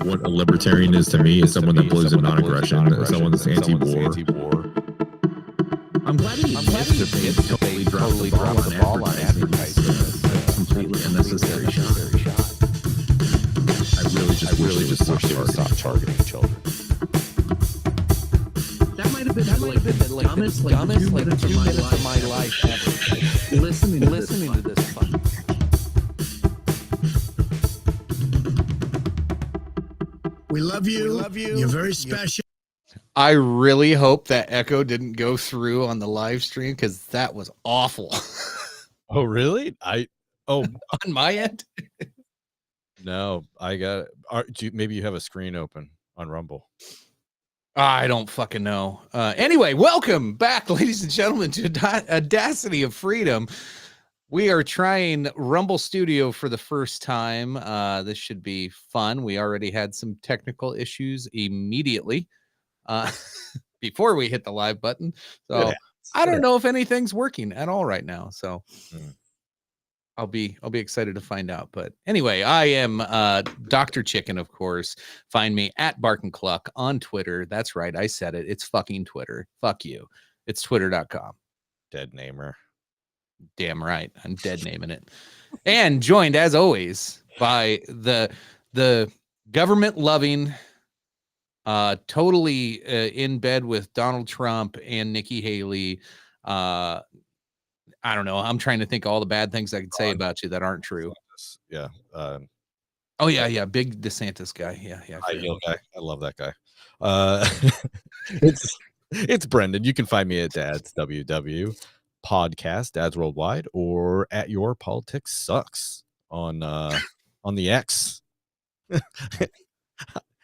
what a libertarian is to me is someone that believes in non-aggression, someone that's anti-war. I'm glad he totally dropped the ball on advertising. It's completely unnecessary shot. I really just wish they would stop targeting children. That might have been the dumbest 2 minutes of my life ever. Listening to this fun. We love you. You're very special. I really hope that echo didn't go through on the live stream because that was awful. Oh, really? On my end? No, I got it. Maybe you have a screen open on Rumble. I don't fucking know. Anyway, welcome back, ladies and gentlemen, to Audacity of Freedom. We are trying Rumble Studio for the first time. This should be fun. We already had some technical issues immediately before we hit the live button. So I don't know if anything's working at all right now. So I'll be excited to find out. But anyway, I am Dr. Chicken, of course. Find me at Bark and Cluck on Twitter. That's right. I said it. It's fucking Twitter. Fuck you. It's twitter.com. Dead namer. Damn right. I'm dead naming it. And joined, as always, by the government-loving, totally in bed with Donald Trump and Nikki Haley. I don't know. I'm trying to think of all the bad things I could say about you that aren't true. Yeah. Oh, yeah. Big DeSantis guy. Yeah. Guy. I love that guy. It's Brendan. You can find me at Dad's WW Podcast, Dads Worldwide, or at Your Politics Sucks on the X.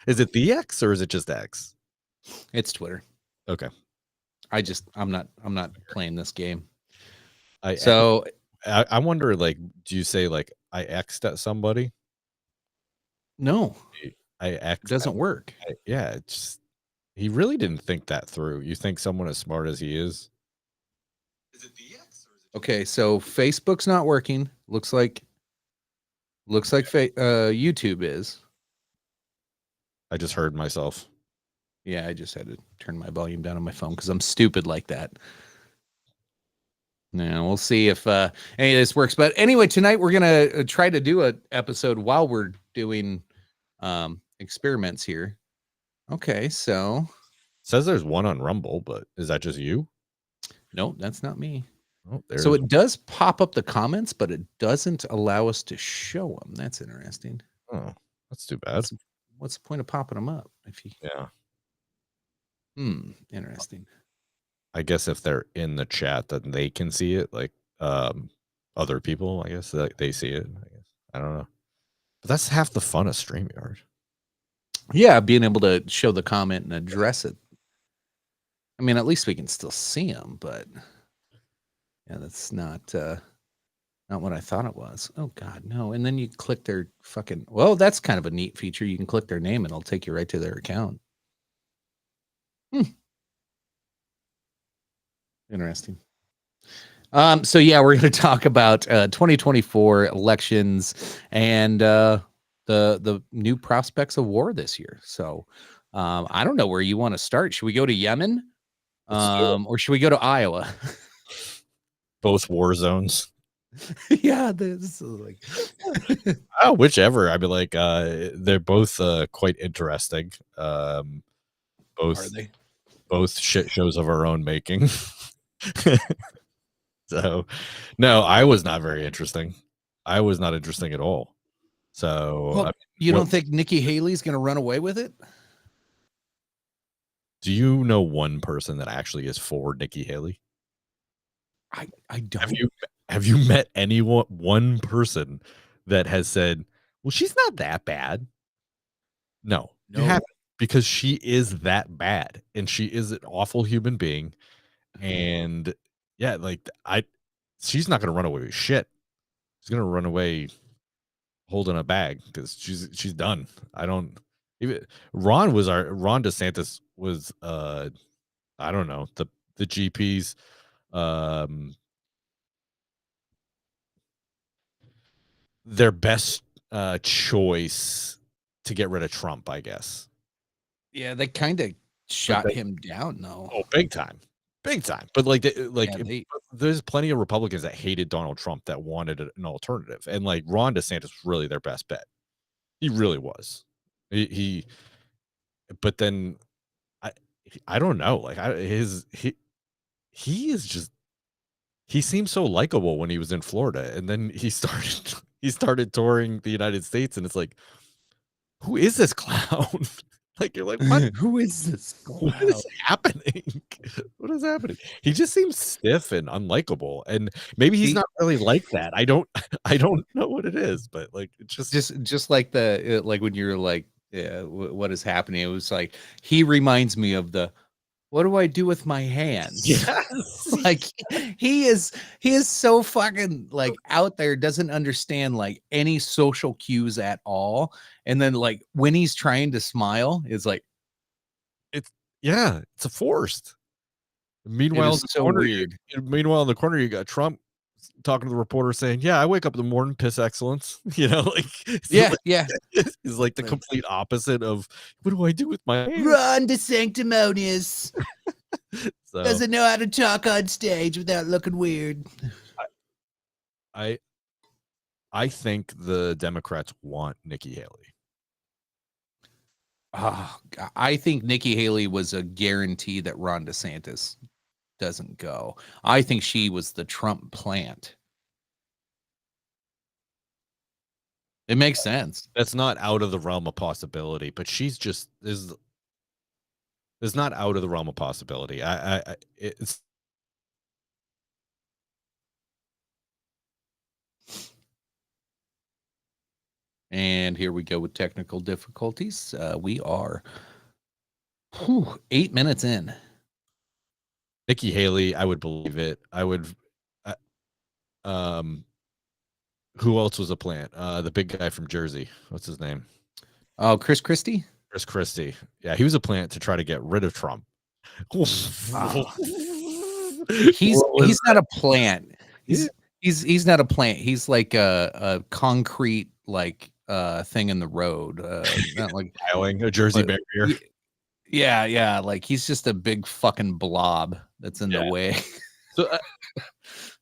Is it the X or is it just X? It's Twitter. Okay. I'm not playing this game. I wonder, like, do you say like I X'd at somebody? No, I X'd. It doesn't work. He really didn't think that through. You think someone as smart as he is? Is it the X or is it okay, so Facebook's not working. Looks like YouTube is. I just heard myself. Yeah, I just had to turn my volume down on my phone because I'm stupid like that. Now we'll see if any of this works. But anyway, tonight we're gonna try to do an episode while we're doing experiments here. Okay, so it says there's one on Rumble, but is that just you? No, that's not me. Oh, so it does pop up the comments, but it doesn't allow us to show them. That's interesting. Oh, that's too bad. What's the point of popping them up? Interesting. I guess if they're in the chat, then they can see it. Like other people, I guess they see it. I guess I don't know, but that's half the fun of StreamYard. Yeah, being able to show the comment and address it. I mean, at least we can still see them, but yeah, that's not what I thought it was. Oh God, no! And then you click their fucking. Well, that's kind of a neat feature. You can click their name and it'll take you right to their account. Interesting. So yeah, we're going to talk about 2024 elections and the new prospects of war this year. So I don't know where you want to start. Should we go to Yemen? Or should we go to Iowa? Both war zones. Yeah, this is like whichever. I mean, like they're both quite interesting. Both are they? Both shit shows of our own making. So no, I was not very interesting. I was not interesting at all. So well, you don't think Nikki Haley's going to run away with it? Do you know one person that actually is for Nikki Haley? I don't. Have you met one person that has said, well, she's not that bad? No. You haven't, because she is that bad and she is an awful human being. And yeah, like she's not going to run away with shit. She's going to run away holding a bag because she's done. I don't even Ron DeSantis was I don't know, the GP's their best choice to get rid of Trump, I guess. Yeah, they kind of shot him down, though. Oh, big time. But like, Yeah, there's plenty of Republicans that hated Donald Trump that wanted an alternative, and like Ron DeSantis was really their best bet. He really was. But then I don't know. Like he is just, he seemed so likable when he was in Florida, and then he started touring the United States, and it's like, who is this clown? Like, you're like, what? Who is this clown? What is happening? What is happening? He just seems stiff and unlikable, and maybe he's not really like that. I don't know what it is, but like, it's just like the like when you're like, yeah, what is happening? It was like, he reminds me of the, what do I do with my hands? Yes. Like he is so fucking like out there, doesn't understand like any social cues at all. And then like when he's trying to smile, it's like, it's a forced. Meanwhile, it's so weird. Meanwhile, in the corner, you got Trump talking to the reporter saying, "Yeah, I wake up in the morning, piss excellence." You know, like, yeah, like, yeah. He's like the complete opposite of, what do I do with my hands? Ron DeSanctimonious. So, doesn't know how to talk on stage without looking weird. I think the Democrats want Nikki Haley. I think Nikki Haley was a guarantee that Ron DeSantis doesn't go. I think she was the Trump plant. It makes sense. That's not out of the realm of possibility, but she's just is not out of the realm of possibility. It's and here we go with technical difficulties. We are 8 minutes in. Nikki Haley, I would believe it. I would. Who else was a plant? The big guy from Jersey. What's his name? Oh, Chris Christie. Chris Christie. Yeah, he was a plant to try to get rid of Trump. He's not a plant. He's not a plant. He's like a concrete like thing in the road. Not like piling a Jersey barrier. Yeah. Like he's just a big fucking blob that's in the way. So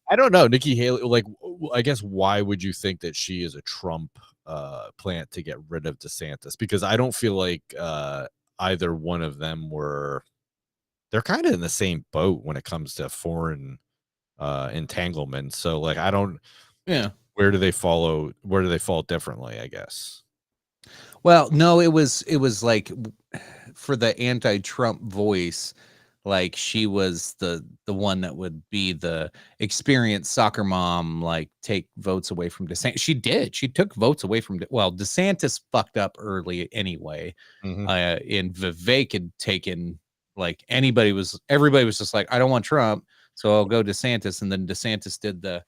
I don't know, Nikki Haley. Like, I guess why would you think that she is a Trump plant to get rid of DeSantis? Because I don't feel like either one of them were. They're kind of in the same boat when it comes to foreign entanglements. So, like, I don't. Yeah. Where do they fall differently? I guess. Well, no, it was like for the anti-Trump voice. Like she was the one that would be the experienced soccer mom, like take votes away from DeSantis. She did. She took votes away from, DeSantis fucked up early anyway. And Vivek had taken, like everybody was just like, I don't want Trump, so I'll go DeSantis. And then DeSantis did the,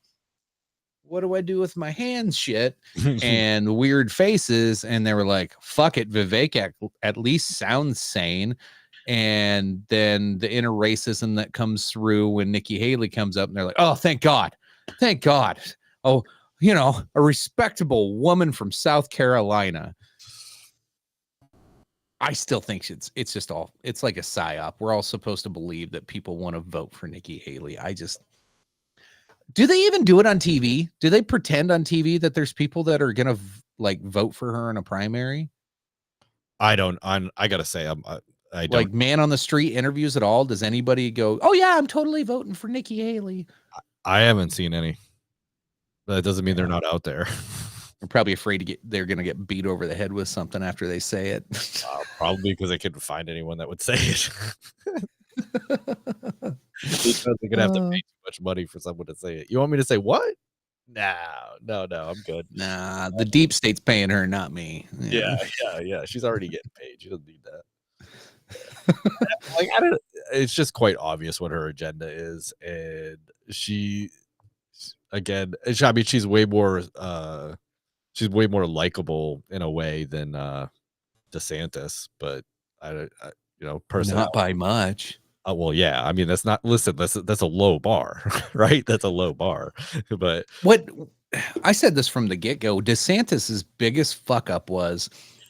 what do I do with my hands shit and weird faces. And they were like, fuck it. Vivek at least sounds sane. And then the inner racism that comes through when Nikki Haley comes up and they're like, oh, thank God. Oh, a respectable woman from South Carolina. I still think it's like a psyop. We're all supposed to believe that people want to vote for Nikki Haley. Do they even do it on TV? Do they pretend on TV that there's people that are going to like vote for her in a primary? I gotta say, I don't. Like man on the street interviews at all. Does anybody go, oh yeah, I'm totally voting for Nikki Haley? I haven't seen any. That doesn't mean they're not out there. I'm probably afraid they're going to get beat over the head with something after they say it. Probably because they couldn't find anyone that would say it. Because they're going to have to pay too much money for someone to say it. You want me to say what? No, I'm good. Nah, the deep state's paying her, not me. Yeah. She's already getting paid. She doesn't need that. Like, it's just quite obvious what her agenda is, and she's way more likable in a way than DeSantis, but personally, not by much. Well, yeah, I mean, that's a low bar, right? That's a low bar. But what I said this from the get-go, DeSantis's biggest fuck up was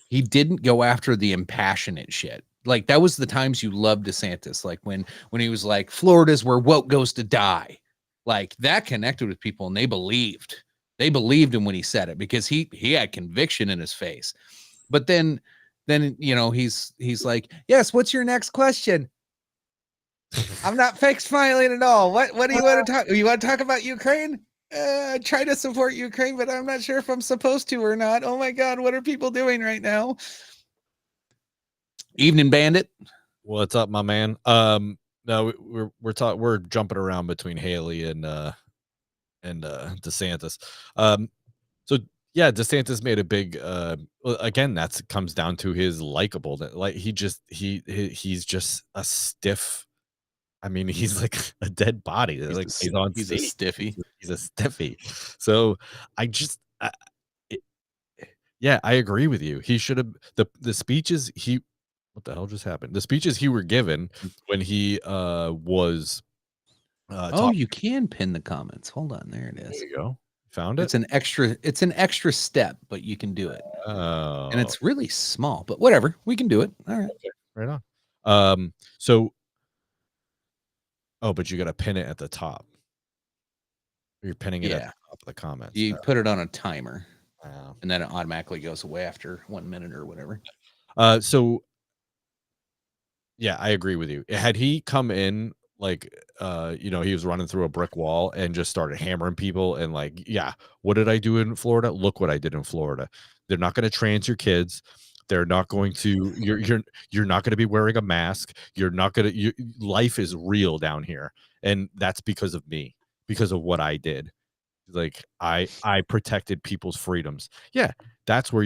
he didn't go after the impassionate shit. Like that was the times you loved DeSantis. Like when he was like, Florida's where woke goes to die. Like that connected with people and they believed him when he said it because he had conviction in his face. But then he's like, yes, what's your next question? I'm not fake smiling at all. What do you want to talk? You want to talk about Ukraine? Try to support Ukraine, but I'm not sure if I'm supposed to or not. Oh my God, what are people doing right now? Evening Bandit. What's up, my man? No, we're jumping around between Haley and DeSantis. So yeah, DeSantis made a big again, that comes down to his likable, like he's just a stiff. I mean, he's like a dead body. He's on he's stage. A stiffy. He's a stiffy. So yeah, I agree with you. He should have the speeches he. What the hell just happened? The speeches he were given when he was. You can pin the comments. Hold on, there it is. There you go. Found it. It's an extra step, but you can do it. Oh, and it's really small, but whatever, we can do it. All right, okay, right on. So. Oh, but you got to pin it at the top. You're pinning it at the top of the comments. You put it on a timer, wow. And then it automatically goes away after 1 minute or whatever. So yeah, I agree with you. Had he come in like he was running through a brick wall and just started hammering people and like, yeah, what did I do in Florida? Look what I did in Florida. They're not going to trans your kids. They're not going to you're not going to be wearing a mask. You're not going to life is real down here. And that's because of me, because of what I did. Like I protected people's freedoms. Yeah, that's where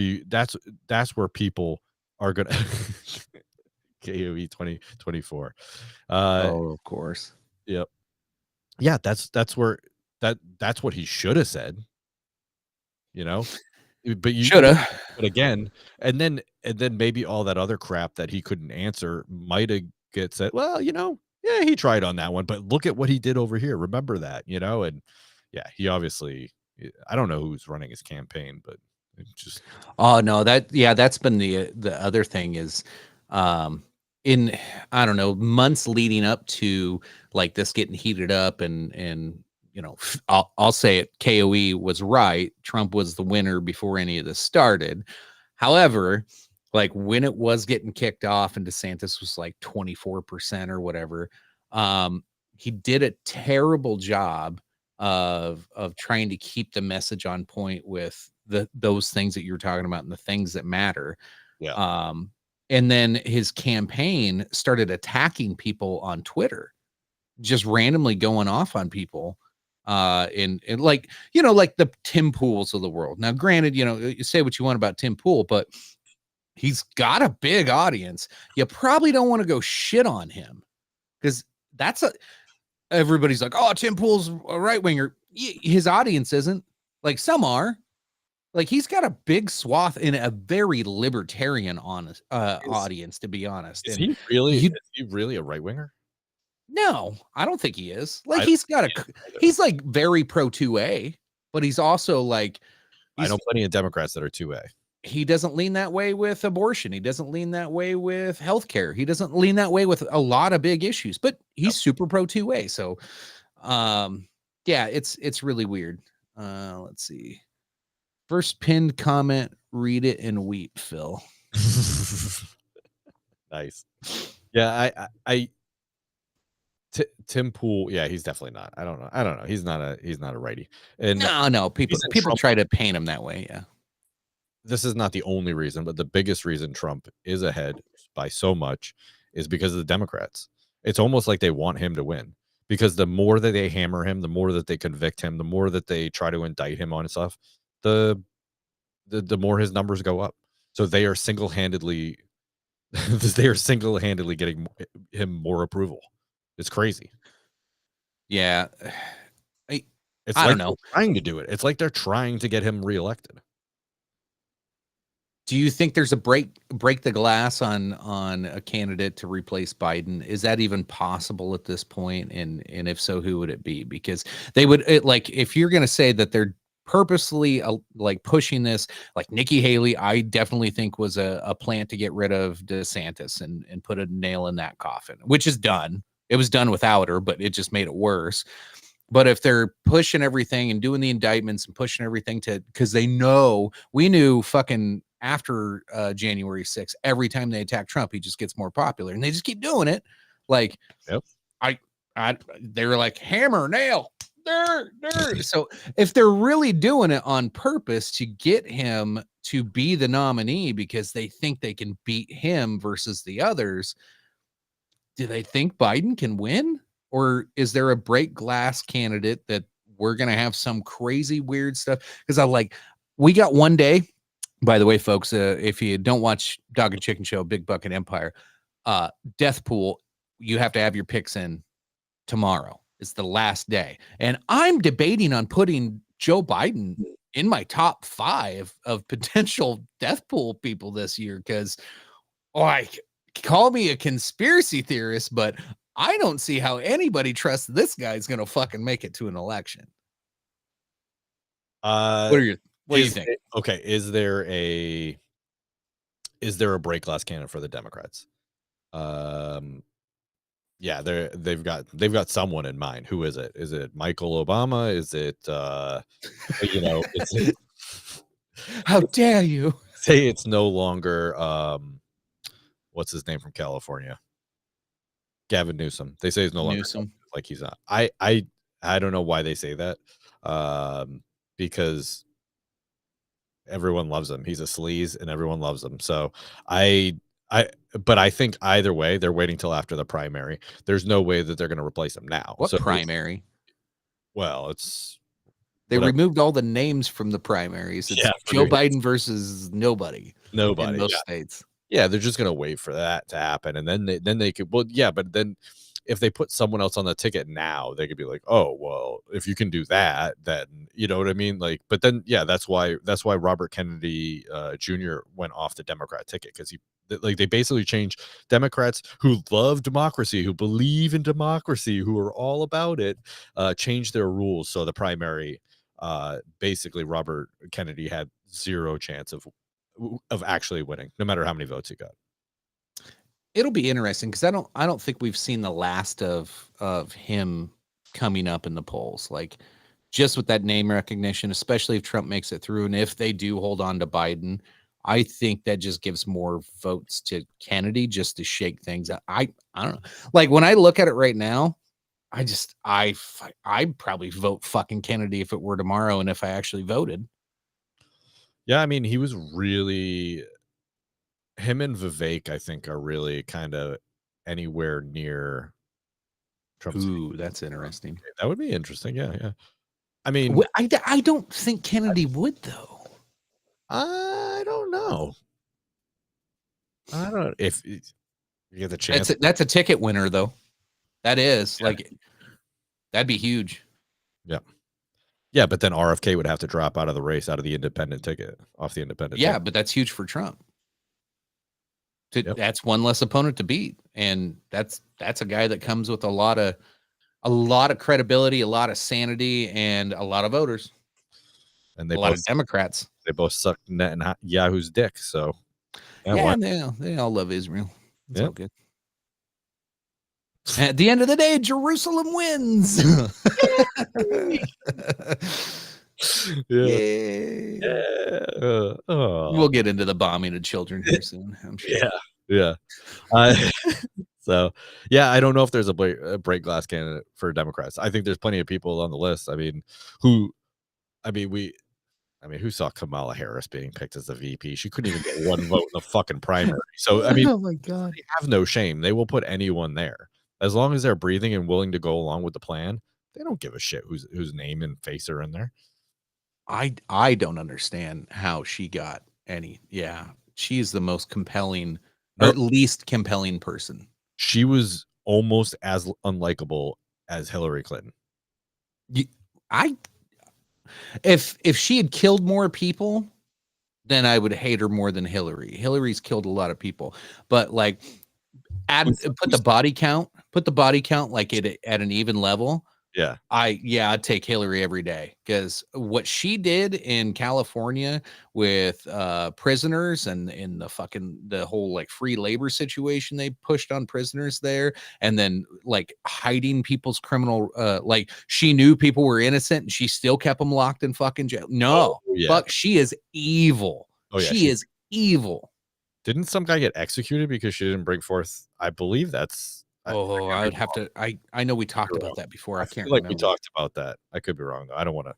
people are going to KOE 2024. Of course. Yep. Yeah, that's what he should have said. But you should have. But again, and then maybe all that other crap that he couldn't answer might have get said. Well, yeah, he tried on that one, but look at what he did over here. Remember that, and yeah, he obviously. I don't know who's running his campaign, but it just. Oh no, that's been the other thing is, in I don't know, months leading up to like this getting heated up and I'll say it, KOE was right. Trump was the winner before any of this started. However, like when it was getting kicked off and DeSantis was like 24% or whatever, he did a terrible job of trying to keep the message on point with those things that you're talking about and the things that matter. Yeah. And then his campaign started attacking people on Twitter, just randomly going off on people. And like, like the Tim Pools of the world. Now, granted, you say what you want about Tim Pool, but he's got a big audience. You probably don't want to go shit on him because everybody's like, oh, Tim Pool's a right winger. His audience isn't. Like some are. Like he's got a big swath in a very libertarian audience, to be honest. Is he really a right winger? No, I don't think he is. Like he's like very pro 2A, but he's also like I know plenty of Democrats that are 2A. He doesn't lean that way with abortion. He doesn't lean that way with healthcare. He doesn't lean that way with a lot of big issues, but he's super pro 2A. So yeah, it's really weird. Let's see. First pinned comment, read it and weep, Phil. Nice. Yeah, Tim Pool, yeah, he's definitely not. I don't know. He's not a righty. And no, people try to paint him that way. Yeah. This is not the only reason, but the biggest reason Trump is ahead by so much is because of the Democrats. It's almost like they want him to win because the more that they hammer him, the more that they convict him, the more that they try to indict him on stuff, the more his numbers go up. So they are single-handedly getting him more approval. It's crazy. Yeah. I don't know. Trying to do it. It's like they're trying to get him reelected. Do you think there's a break the glass on a candidate to replace Biden? Is that even possible at this point? And if so, who would it be? Because they would like if you're going to say that they're purposely like pushing this. Like Nikki Haley, I definitely think was a plant to get rid of DeSantis and put a nail in that coffin, which is done. It was done without her, but it just made it worse. But if they're pushing everything and doing the indictments and pushing everything to, because they know, we knew fucking after January 6th, every time they attack Trump, he just gets more popular, and they just keep doing it. Like, Yep. they were like hammer, nail, there. So if they're really doing it on purpose to get him to be the nominee because they think they can beat him versus the others, do they think Biden can win? Or is there a break glass candidate that we're going to have some crazy weird stuff? Because we got one day, by the way, folks, if you don't watch Dog and Chicken Show, Big Bucket Empire, Death Pool, you have to have your picks in tomorrow. It's the last day. And I'm debating on putting Joe Biden in my top 5 of potential Death Pool people this year. Because, like, call me a conspiracy theorist, but I don't see how anybody trusts this guy's going to fucking make it to an election. What do you think? Okay, is there a break glass candidate for the Democrats? Yeah, they've got someone in mind. Who is it? Is it Michael Obama? Is it How dare you say it's no longer what's his name from California? Gavin Newsom. They say he's no longer Newsom. Like he's not. I don't know why they say that. Because everyone loves him. He's a sleaze and everyone loves him. So but I think either way, they're waiting till after the primary. There's no way that they're going to replace him now. What primary? Well, it's they removed all the names from the primaries. It's Joe Biden versus nobody in most states. Yeah, they're just gonna wait for that to happen, and then they could. Well, yeah, but then if they put someone else on the ticket now, they could be like, oh, well, if you can do that, then you know what I mean. Like, but then that's why Robert Kennedy Jr. went off the Democrat ticket, because they basically changed Democrats who love democracy, who believe in democracy, who are all about it, changed their rules. So the primary, basically Robert Kennedy had zero chance of actually winning, no matter how many votes he got. It'll be interesting because I don't think we've seen the last of him coming up in the polls. Like, just with that name recognition, especially if Trump makes it through, and if they do hold on to Biden, I think that just gives more votes to Kennedy just to shake things up. I don't know. Like, when I look at it right now, I'd probably vote fucking Kennedy if it were tomorrow, and if I actually voted. Yeah, I mean, he was really, him and Vivek, I think, are really kind of anywhere near Trump's. Ooh, that's interesting. That would be interesting. Yeah. I mean, I don't think Kennedy would, though. I don't know. I don't, if you get the chance. That's a ticket winner, though. That is like, that'd be huge. Yeah. Yeah, but then RFK would have to drop out of the race, out of the independent ticket, off the independent. Yeah, ticket. but that's huge for Trump. That's one less opponent to beat, and that's a guy that comes with a lot of credibility, a lot of sanity, and a lot of voters. And a lot of Democrats. They both suck Yahoo's dick. So they all love Israel. It's all good. At the end of the day, Jerusalem wins. We'll get into the bombing of children here soon, I'm sure. Yeah. So, I don't know if there's a break glass candidate for Democrats. I think there's plenty of people on the list. I mean, who saw Kamala Harris being picked as the VP? She couldn't even get one vote in the fucking primary. So, I mean, oh my God, they have no shame. They will put anyone there. As long as they're breathing and willing to go along with the plan, they don't give a shit whose name and face are in there. I don't understand how she got any. Yeah, she's the most compelling, or at least compelling person. She was almost as unlikable as Hillary Clinton. If she had killed more people, then I would hate her more than Hillary. Hillary's killed a lot of people, but like, put the body count like at an even level. Yeah. I'd take Hillary every day, because what she did in California with prisoners and in the whole like free labor situation they pushed on prisoners there, and then like hiding people's criminal like she knew people were innocent and she still kept them locked in fucking jail. No, fuck, she is evil. She is evil. Didn't some guy get executed because she didn't bring forth? I believe that's. I would have to. I know we talked about that before. I can't feel like remember. we talked about that. I could be wrong though. I don't want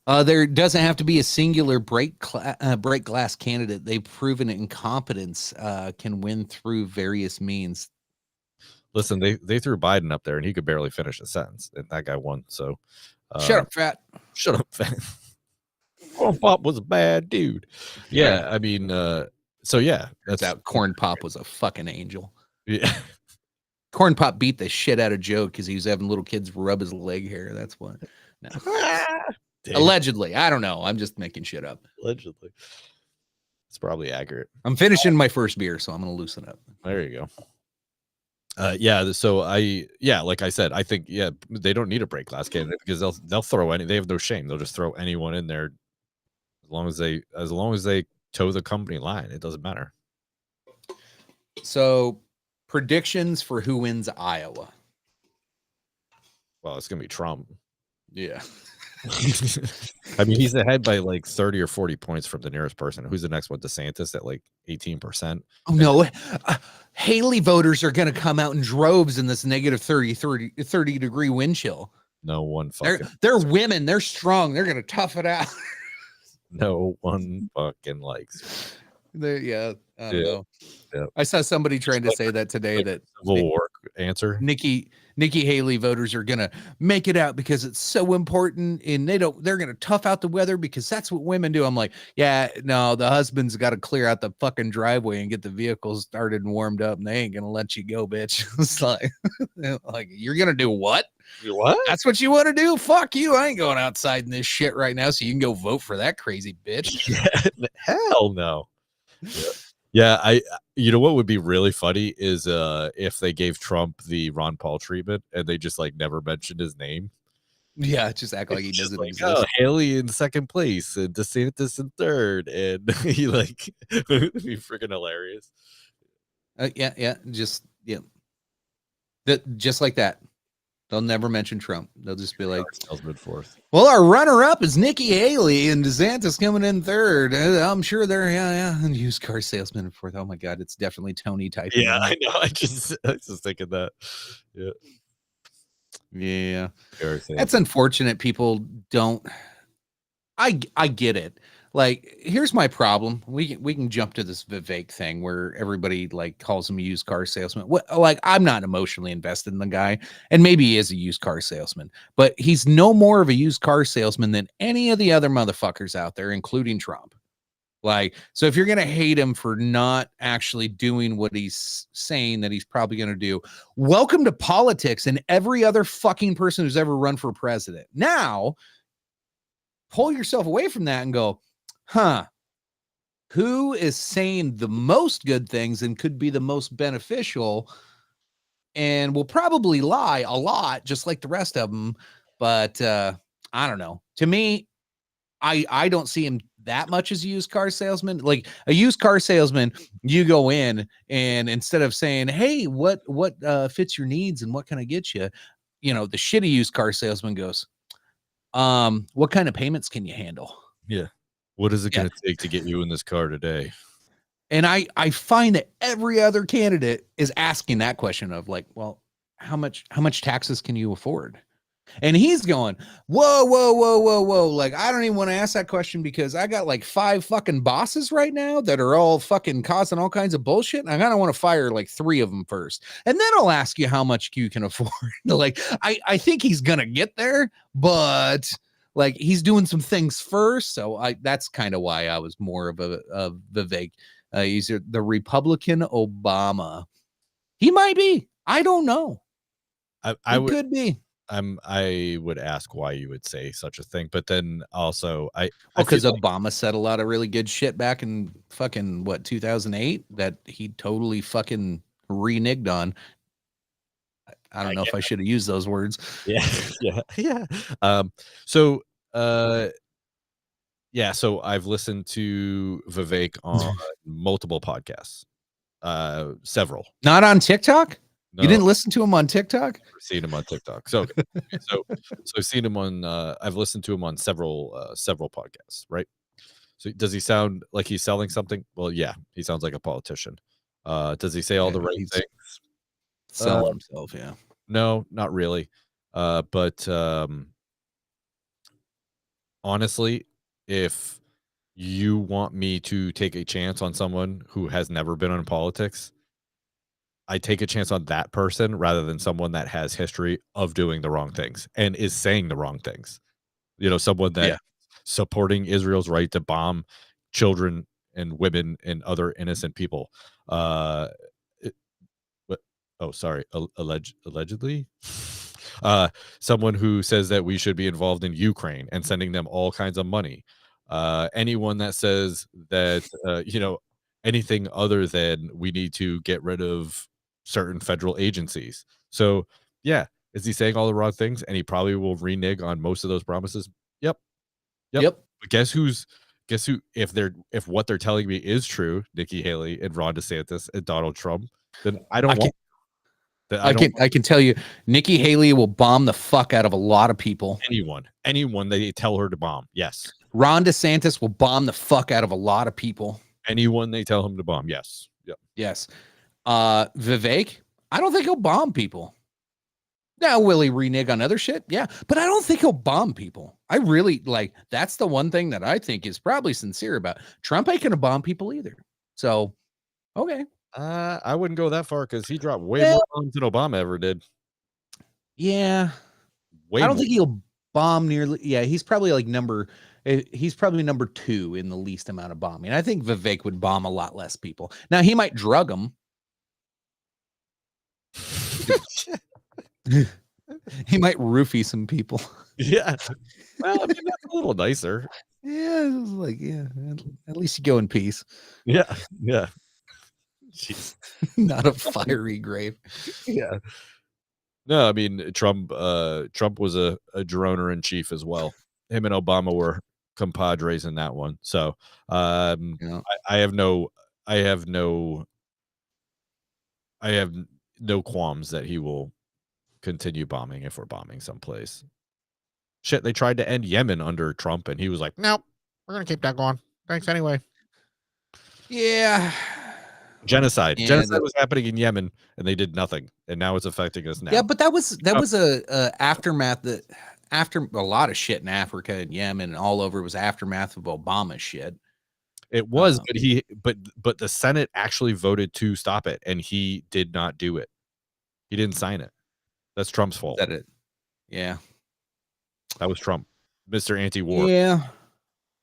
to. There doesn't have to be a singular break glass candidate. They've proven incompetence can win through various means. Listen, they threw Biden up there and he could barely finish a sentence, and that guy won. So shut up, fat. Shut up, fat. Corn Pop was a bad dude. Yeah, I mean, so yeah, that's out. Corn Pop was a fucking angel. Yeah. Corn Pop beat the shit out of Joe because he was having little kids rub his leg hair. That's what. No. Allegedly. I don't know. I'm just making shit up. Allegedly. It's probably accurate. I'm finishing my first beer, so I'm going to loosen up. There you go. Yeah. So like I said, I think, they don't need a break glass candidate because they'll throw they have no shame. They'll just throw anyone in there as long as they toe the company line. It doesn't matter. So predictions for who wins Iowa. Well, it's going to be Trump. Yeah. I mean, he's ahead by like 30 or 40 points from the nearest person. Who's the next one? DeSantis at like 18%. Oh, no. Haley voters are going to come out in droves in this negative 30 degree wind chill. No one fucking. They're women. They're strong. They're going to tough it out. No one fucking likes. I don't know. Yeah. I saw somebody trying to say that today, that Civil War answer. Nikki Haley voters are gonna make it out because it's so important, and they're gonna tough out the weather because that's what women do. I'm like, yeah, no, the husband's got to clear out the fucking driveway and get the vehicles started and warmed up, and they ain't gonna let you go, bitch. It's like you're gonna do what? What? That's what you want to do? Fuck you. I ain't going outside in this shit right now, so you can go vote for that crazy bitch. Yeah, hell no. Yeah, you know what would be really funny is if they gave Trump the Ron Paul treatment and they just like never mentioned his name. Yeah, just act like he doesn't exist. Oh, Haley in second place and DeSantis in third, and he like it would be freaking hilarious. Just like that. They'll never mention Trump. They'll just be like, fourth. Well, our runner-up is Nikki Haley and DeSantis coming in third. I'm sure they're and used car salesman in fourth. Oh my God, it's definitely Tony typing. Yeah, I know. I just thinking that. Yeah. That's unfortunate. People don't. I get it. Like, here's my problem. We can jump to this Vivek thing where everybody like calls him a used car salesman. Like, I'm not emotionally invested in the guy, and maybe he is a used car salesman, but he's no more of a used car salesman than any of the other motherfuckers out there, including Trump. Like, so if you're gonna hate him for not actually doing what he's saying that he's probably gonna do, welcome to politics and every other fucking person who's ever run for president. Now, pull yourself away from that and go, who is saying the most good things and could be the most beneficial and will probably lie a lot, just like the rest of them. But I don't know. To me, I don't see him that much as a used car salesman. Like a used car salesman, you go in and instead of saying, hey, what fits your needs and what can I get you? The shitty used car salesman goes, what kind of payments can you handle? Yeah. What is it going to take to get you in this car today? And I find that every other candidate is asking that question of like, well, how much taxes can you afford? And he's going, whoa. Like, I don't even want to ask that question because I got like 5 fucking bosses right now that are all fucking causing all kinds of bullshit. And I kind of want to fire like 3 of them first. And then I'll ask you how much you can afford. Like, I think he's going to get there, but like he's doing some things first. So that's kind of why I was more of a Vivek. He's the Republican Obama. He might be. I don't know. Could be. I would ask why you would say such a thing, but then also because Obama said a lot of really good shit back in fucking 2008 that he totally fucking reneged on. I don't know if I should have used those words. Yeah, yeah. So yeah, so I've listened to Vivek on multiple podcasts, several. Not on TikTok? You No, didn't listen to him on TikTok? I've seen him on TikTok. So, so I've seen him on. I've listened to him on several podcasts. Right. So does he sound like he's selling something? Well, yeah, he sounds like a politician. Does he say all the right He's things? selling himself, yeah. No, not really. But honestly, if you want me to take a chance on someone who has never been in politics, I take a chance on that person rather than someone that has history of doing the wrong things and is saying the wrong things. You know, someone that Yeah. supporting Israel's right to bomb children and women and other innocent people. It, but oh, sorry, allegedly. Someone who says that we should be involved in Ukraine and sending them all kinds of money. Anyone that says that anything other than we need to get rid of certain federal agencies. So yeah, is he saying all the wrong things? And he probably will renege on most of those promises. Yep. But guess who? If what they're telling me is true, Nikki Haley and Ron DeSantis and Donald Trump, then I can tell you, Nikki Haley will bomb the fuck out of a lot of people. Anyone they tell her to bomb. Yes. Ron DeSantis will bomb the fuck out of a lot of people. Anyone they tell him to bomb. Yes. Yep. Yes. Vivek, I don't think he'll bomb people. Now, will he renege on other shit? Yeah, but I don't think he'll bomb people. I really that's the one thing that I think is probably sincere about Trump. Ain't gonna bomb people either. So, okay. I wouldn't go that far because he dropped way more bombs than Obama ever did. Yeah, I don't think he'll bomb nearly. Yeah, he's probably number 2 in the least amount of bombing. I think Vivek would bomb a lot less people. Now he might drug them. He might roofie some people. Yeah. Well, I mean, that's a little nicer. Yeah, at least you go in peace. Yeah. Jeez. Not a fiery grave. Yeah. No, I mean Trump was a droner in chief as well. Him and Obama were compadres in that one. So I have no qualms that he will continue bombing if we're bombing someplace. Shit, they tried to end Yemen under Trump and he was like, nope, we're gonna keep that going. Thanks anyway. Yeah. Genocide was happening in Yemen and they did nothing, and now it's affecting us now. Yeah, but that was a aftermath that after a lot of shit in Africa and Yemen and all over was aftermath of Obama shit. It was, but the Senate actually voted to stop it, and he did not do it. He didn't sign it. That's Trump's fault. Is that it? Yeah, that was Trump, Mr. Anti-War. Yeah,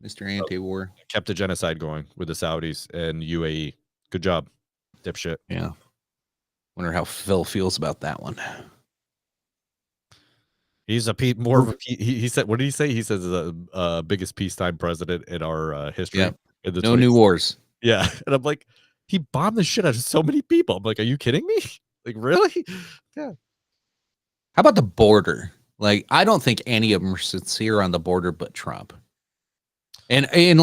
Mr. Anti-War kept the genocide going with the Saudis and UAE. Good job, dipshit. Yeah. Wonder how Phil feels about that one. He's more of a he said. What did he say? He says the biggest peacetime president in our history. Yeah. In the no 20s. New wars. Yeah, and I'm like, he bombed the shit out of so many people. I'm like, are you kidding me? Like, really? Yeah. How about the border? Like, I don't think any of them are sincere on the border, but Trump. And I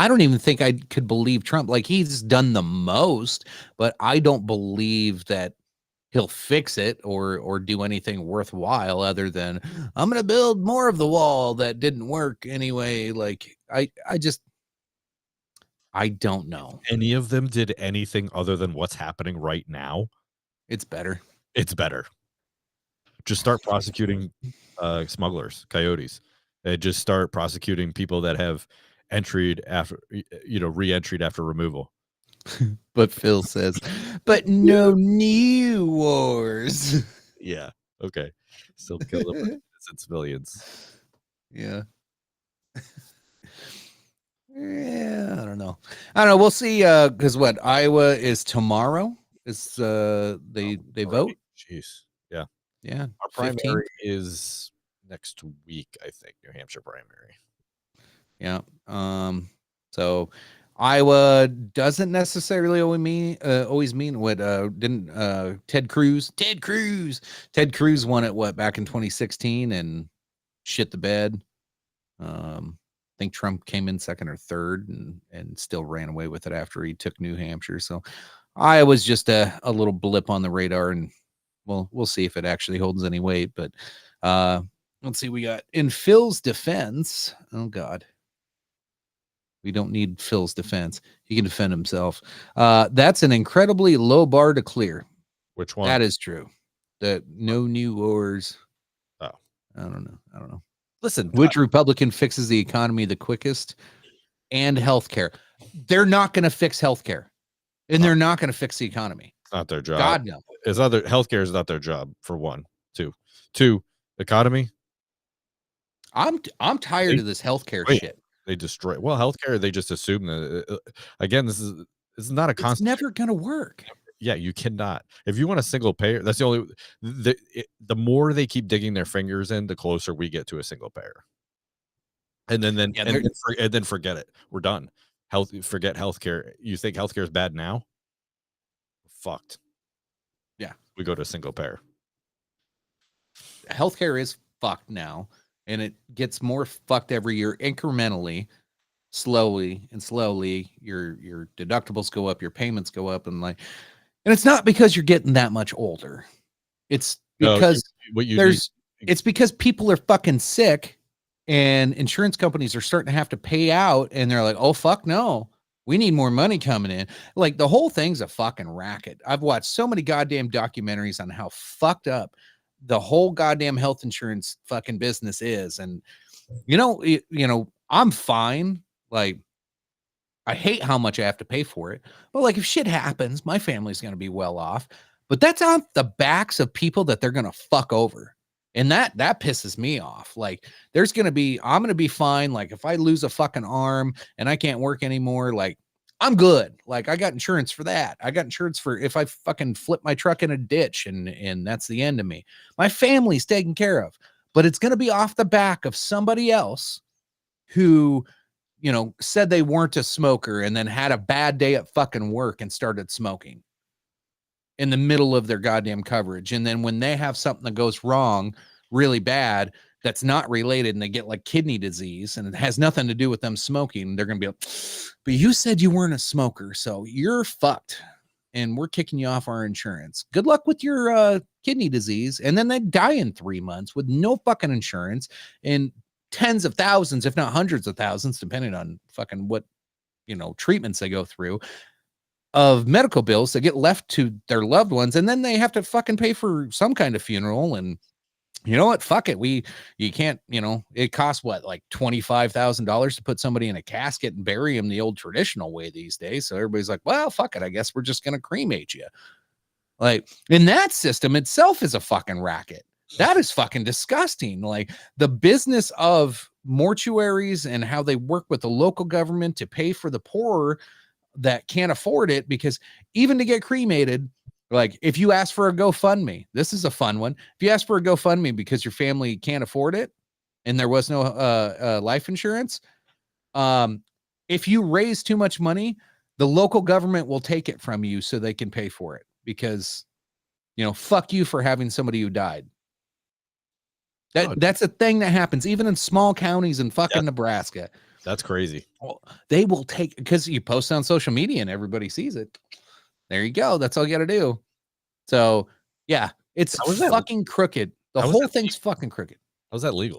don't even think I could believe Trump. Like, he's done the most, but I don't believe that he'll fix it or do anything worthwhile other than I'm going to build more of the wall that didn't work anyway. Like, I don't know. Any of them did anything other than what's happening right now? It's better. Just start prosecuting smugglers, coyotes. Just start prosecuting people that have re-entered after removal. But Phil says, but no new wars. Yeah. Okay. Still kill them innocent civilians. Yeah. Yeah. I don't know. We'll see. Because Iowa is tomorrow. Is they vote? Jeez. Yeah. Yeah. Our primary is next week, I think. New Hampshire primary. Yeah. So Iowa doesn't necessarily always mean what didn't Ted Cruz won it what back in 2016 and shit the bed. I think Trump came in second or third and still ran away with it after he took New Hampshire. So Iowa's just a little blip on the radar, and we'll see if it actually holds any weight. But let's see, we got in Phil's defense. Oh God. We don't need Phil's defense. He can defend himself. That's an incredibly low bar to clear. Which one? That is true. The no new wars. Oh, I don't know. Listen, Which Republican fixes the economy the quickest? And healthcare. They're not going to fix healthcare, and they're not going to fix the economy. It's not their job. God no. It's other healthcare is not their job. For one, two, economy. I'm tired of this healthcare shit. They destroy healthcare. They just assume that again, this is not a constant. It's never going to work. Yeah, you cannot. If you want a single payer, that's the only. The more they keep digging their fingers in, the closer we get to a single payer. And then forget it. We're done. Forget healthcare. You think healthcare is bad now? We're fucked. Yeah, we go to a single payer. Healthcare is fucked now. And it gets more fucked every year incrementally, slowly, your deductibles go up, your payments go up, and it's not because you're getting that much older. It's because it's because people are fucking sick and insurance companies are starting to have to pay out, and they're like, oh fuck no, we need more money coming in. Like the whole thing's a fucking racket. I've watched so many goddamn documentaries on how fucked up the whole goddamn health insurance fucking business is. And I'm fine. Like I hate how much I have to pay for it, but like if shit happens, my family's going to be well off, but that's on the backs of people that they're going to fuck over. And that pisses me off. Like I'm going to be fine. Like if I lose a fucking arm and I can't work anymore, like I'm good. Like I got insurance for that. I got insurance for if I fucking flip my truck in a ditch and that's the end of me. My family's taken care of, but it's going to be off the back of somebody else who, said they weren't a smoker and then had a bad day at fucking work and started smoking in the middle of their goddamn coverage. And then when they have something that goes wrong really bad, that's not related, and they get like kidney disease and it has nothing to do with them smoking, they're going to be like, but you said you weren't a smoker, so you're fucked and we're kicking you off our insurance. Good luck with your kidney disease. And then they die in 3 months with no fucking insurance and tens of thousands, if not hundreds of thousands, depending on fucking what, treatments they go through, of medical bills that get left to their loved ones. And then they have to fucking pay for some kind of funeral. And you know what? Fuck it. You can't, it costs what, like $25,000 to put somebody in a casket and bury him the old traditional way these days. So everybody's like, well, fuck it. I guess we're just going to cremate you. Like, in that system itself is a fucking racket. That is fucking disgusting. Like the business of mortuaries and how they work with the local government to pay for the poor that can't afford it, because even to get cremated, like if you ask for a GoFundMe, this is a fun one. If you ask for a GoFundMe because your family can't afford it and there was no life insurance, if you raise too much money, the local government will take it from you so they can pay for it, because, fuck you for having somebody who died. That's a thing that happens even in small counties in fucking Nebraska. That's crazy. Well, they will take, because you post on social media and everybody sees it. There you go. That's all you got to do. So yeah, it's fucking crooked. The whole thing's fucking crooked. How's that legal?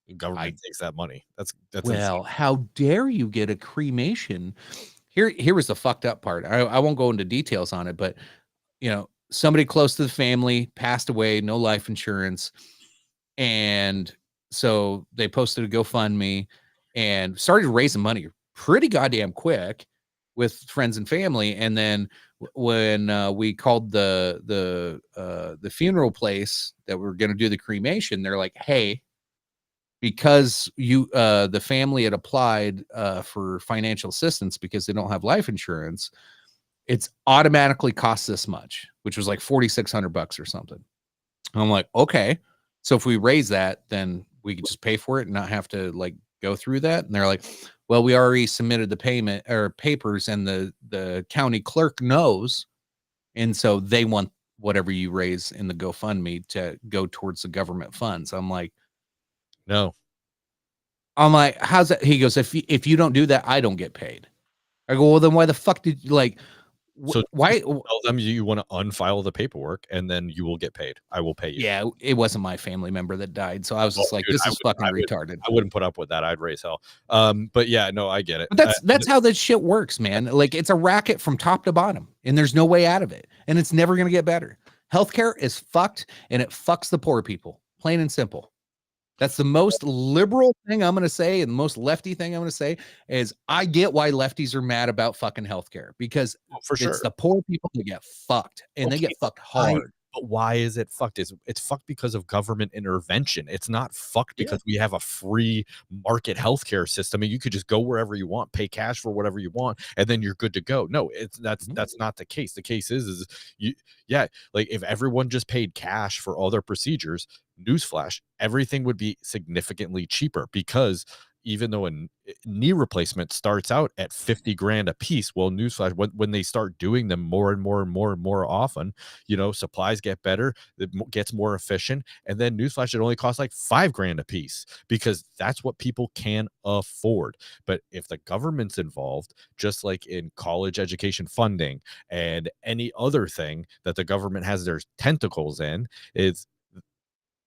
The government takes that money. That's well, insane. How dare you get a cremation? Here was the fucked up part. I won't go into details on it, but somebody close to the family passed away, no life insurance. And so they posted a GoFundMe and started raising money pretty goddamn quick with friends and family. And then when we called the funeral place that we're going to do the cremation, they're like, hey, because the family had applied for financial assistance because they don't have life insurance, it's automatically costs this much, which was like $4,600 or something. And I'm like, okay, so if we raise that, then we can just pay for it and not have to like go through that. And they're like, Well, we already submitted the payment or papers, and the county clerk knows, and so they want whatever you raise in the GoFundMe to go towards the government funds. No. I'm like, how's that? He goes, if you don't do that, I don't get paid. I go, well, then why the fuck did you like? So Why? tell them you want to unfile the paperwork, and then you will get paid. I will pay you. Yeah, it wasn't my family member that died, so I was just like, Dude, this is fucking retarded. I wouldn't put up with that. I'd raise hell. But yeah, no, I get it. But that's how this shit works, man. Like, it's a racket from top to bottom, and there's no way out of it, and it's never gonna get better. Healthcare is fucked, and it fucks the poor people, plain and simple. That's the most liberal thing I'm going to say, and the most lefty thing I'm going to say is I get why lefties are mad about fucking healthcare, because for sure it's the poor people that get fucked, and they get fucked hard. But why is it fucked? It's fucked because of government intervention. It's not fucked because we have a free market healthcare system and you could just go wherever you want, pay cash for whatever you want, and then you're good to go. No, that's not the case. The case is like if everyone just paid cash for all their procedures, newsflash, everything would be significantly cheaper, because even though a knee replacement starts out at 50 grand a piece, well, newsflash, when they start doing them more and more and more and more often, supplies get better, it gets more efficient, and then newsflash, it only costs like 5 grand a piece, because that's what people can afford. But if the government's involved, just like in college education funding and any other thing that the government has their tentacles in, is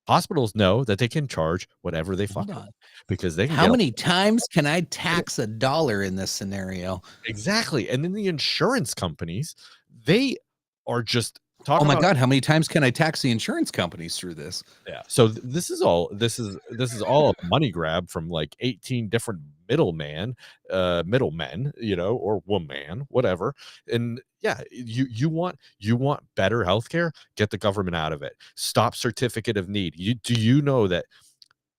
hospitals know that they can charge whatever they fucking want, because they can. How many times can I tax $1 in this scenario? Exactly. And then the insurance companies, they are just talking. Oh my God, how many times can I tax the insurance companies through this? Yeah. So this is all a money grab from like 18 different middlemen, or woman, whatever. And yeah, you want better healthcare, get the government out of it. Stop certificate of need. Do you know that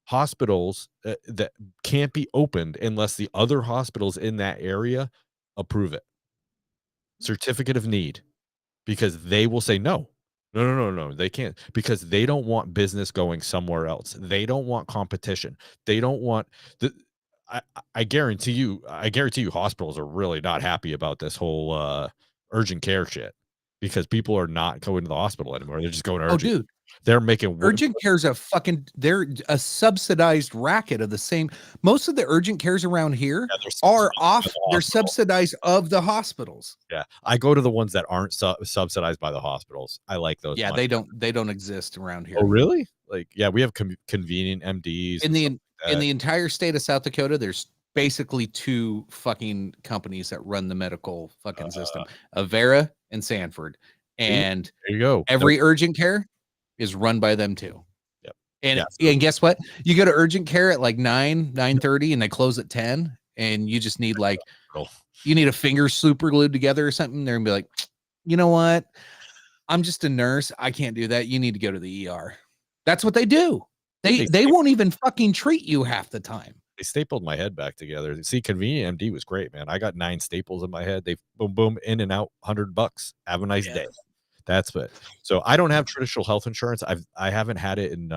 hospitals that can't be opened unless the other hospitals in that area approve it? Certificate of need, because they will say no. No, they can't, because they don't want business going somewhere else. They don't want competition. They don't want the. I guarantee you, hospitals are really not happy about this whole urgent care shit, because people are not going to the hospital anymore. They're just going to urgent. Oh, dude. They're making urgent care's they're a subsidized racket of the same. Most of the urgent cares around here they're subsidized of the hospitals. Yeah, I go to the ones that aren't subsidized by the hospitals. I like those. Yeah, they don't exist around here. Oh, really? Like, yeah, we have convenient MDs in the entire state of South Dakota. There's basically 2 fucking companies that run the medical fucking system: Avera and Sanford. And there you go. Every urgent care is run by them too. Yep. And guess what? You go to urgent care at like 9:30 and they close at 10, and you just need you need a finger super glued together or something. They're gonna be like, you know what? I'm just a nurse. I can't do that. You need to go to the ER. That's what they do. They won't even fucking treat you half the time. They stapled my head back together. See, convenient MD was great, man. I got 9 staples in my head. They boom, in and out, $100. Have a nice day. That's it. So I don't have traditional health insurance. I haven't had it in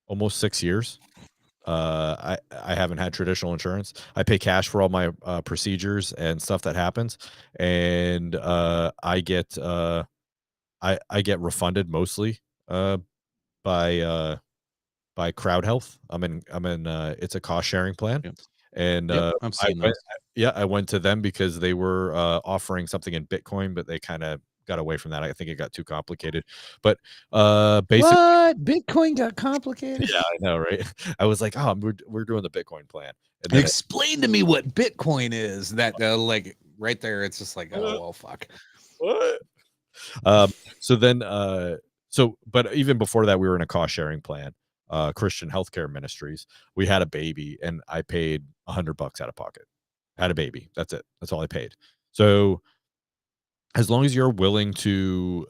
almost 6 years. I haven't had traditional insurance. I pay cash for all my procedures and stuff that happens, and I get refunded mostly by Crowd Health. I'm in it's a cost sharing plan. Yep. And I've seen those. I went to them because they were offering something in Bitcoin, but they kind of got away from that. I think it got too complicated. But basically, what? Bitcoin got complicated? Yeah, I know, right? I was like, oh, we're doing the Bitcoin plan. And then explain to me what Bitcoin is. That like right there, it's just like, oh well, fuck. What? But even before that, we were in a cost sharing plan. Christian Healthcare Ministries. We had a baby, and I paid $100 out of pocket. Had a baby. That's it. That's all I paid. So as long as you're willing to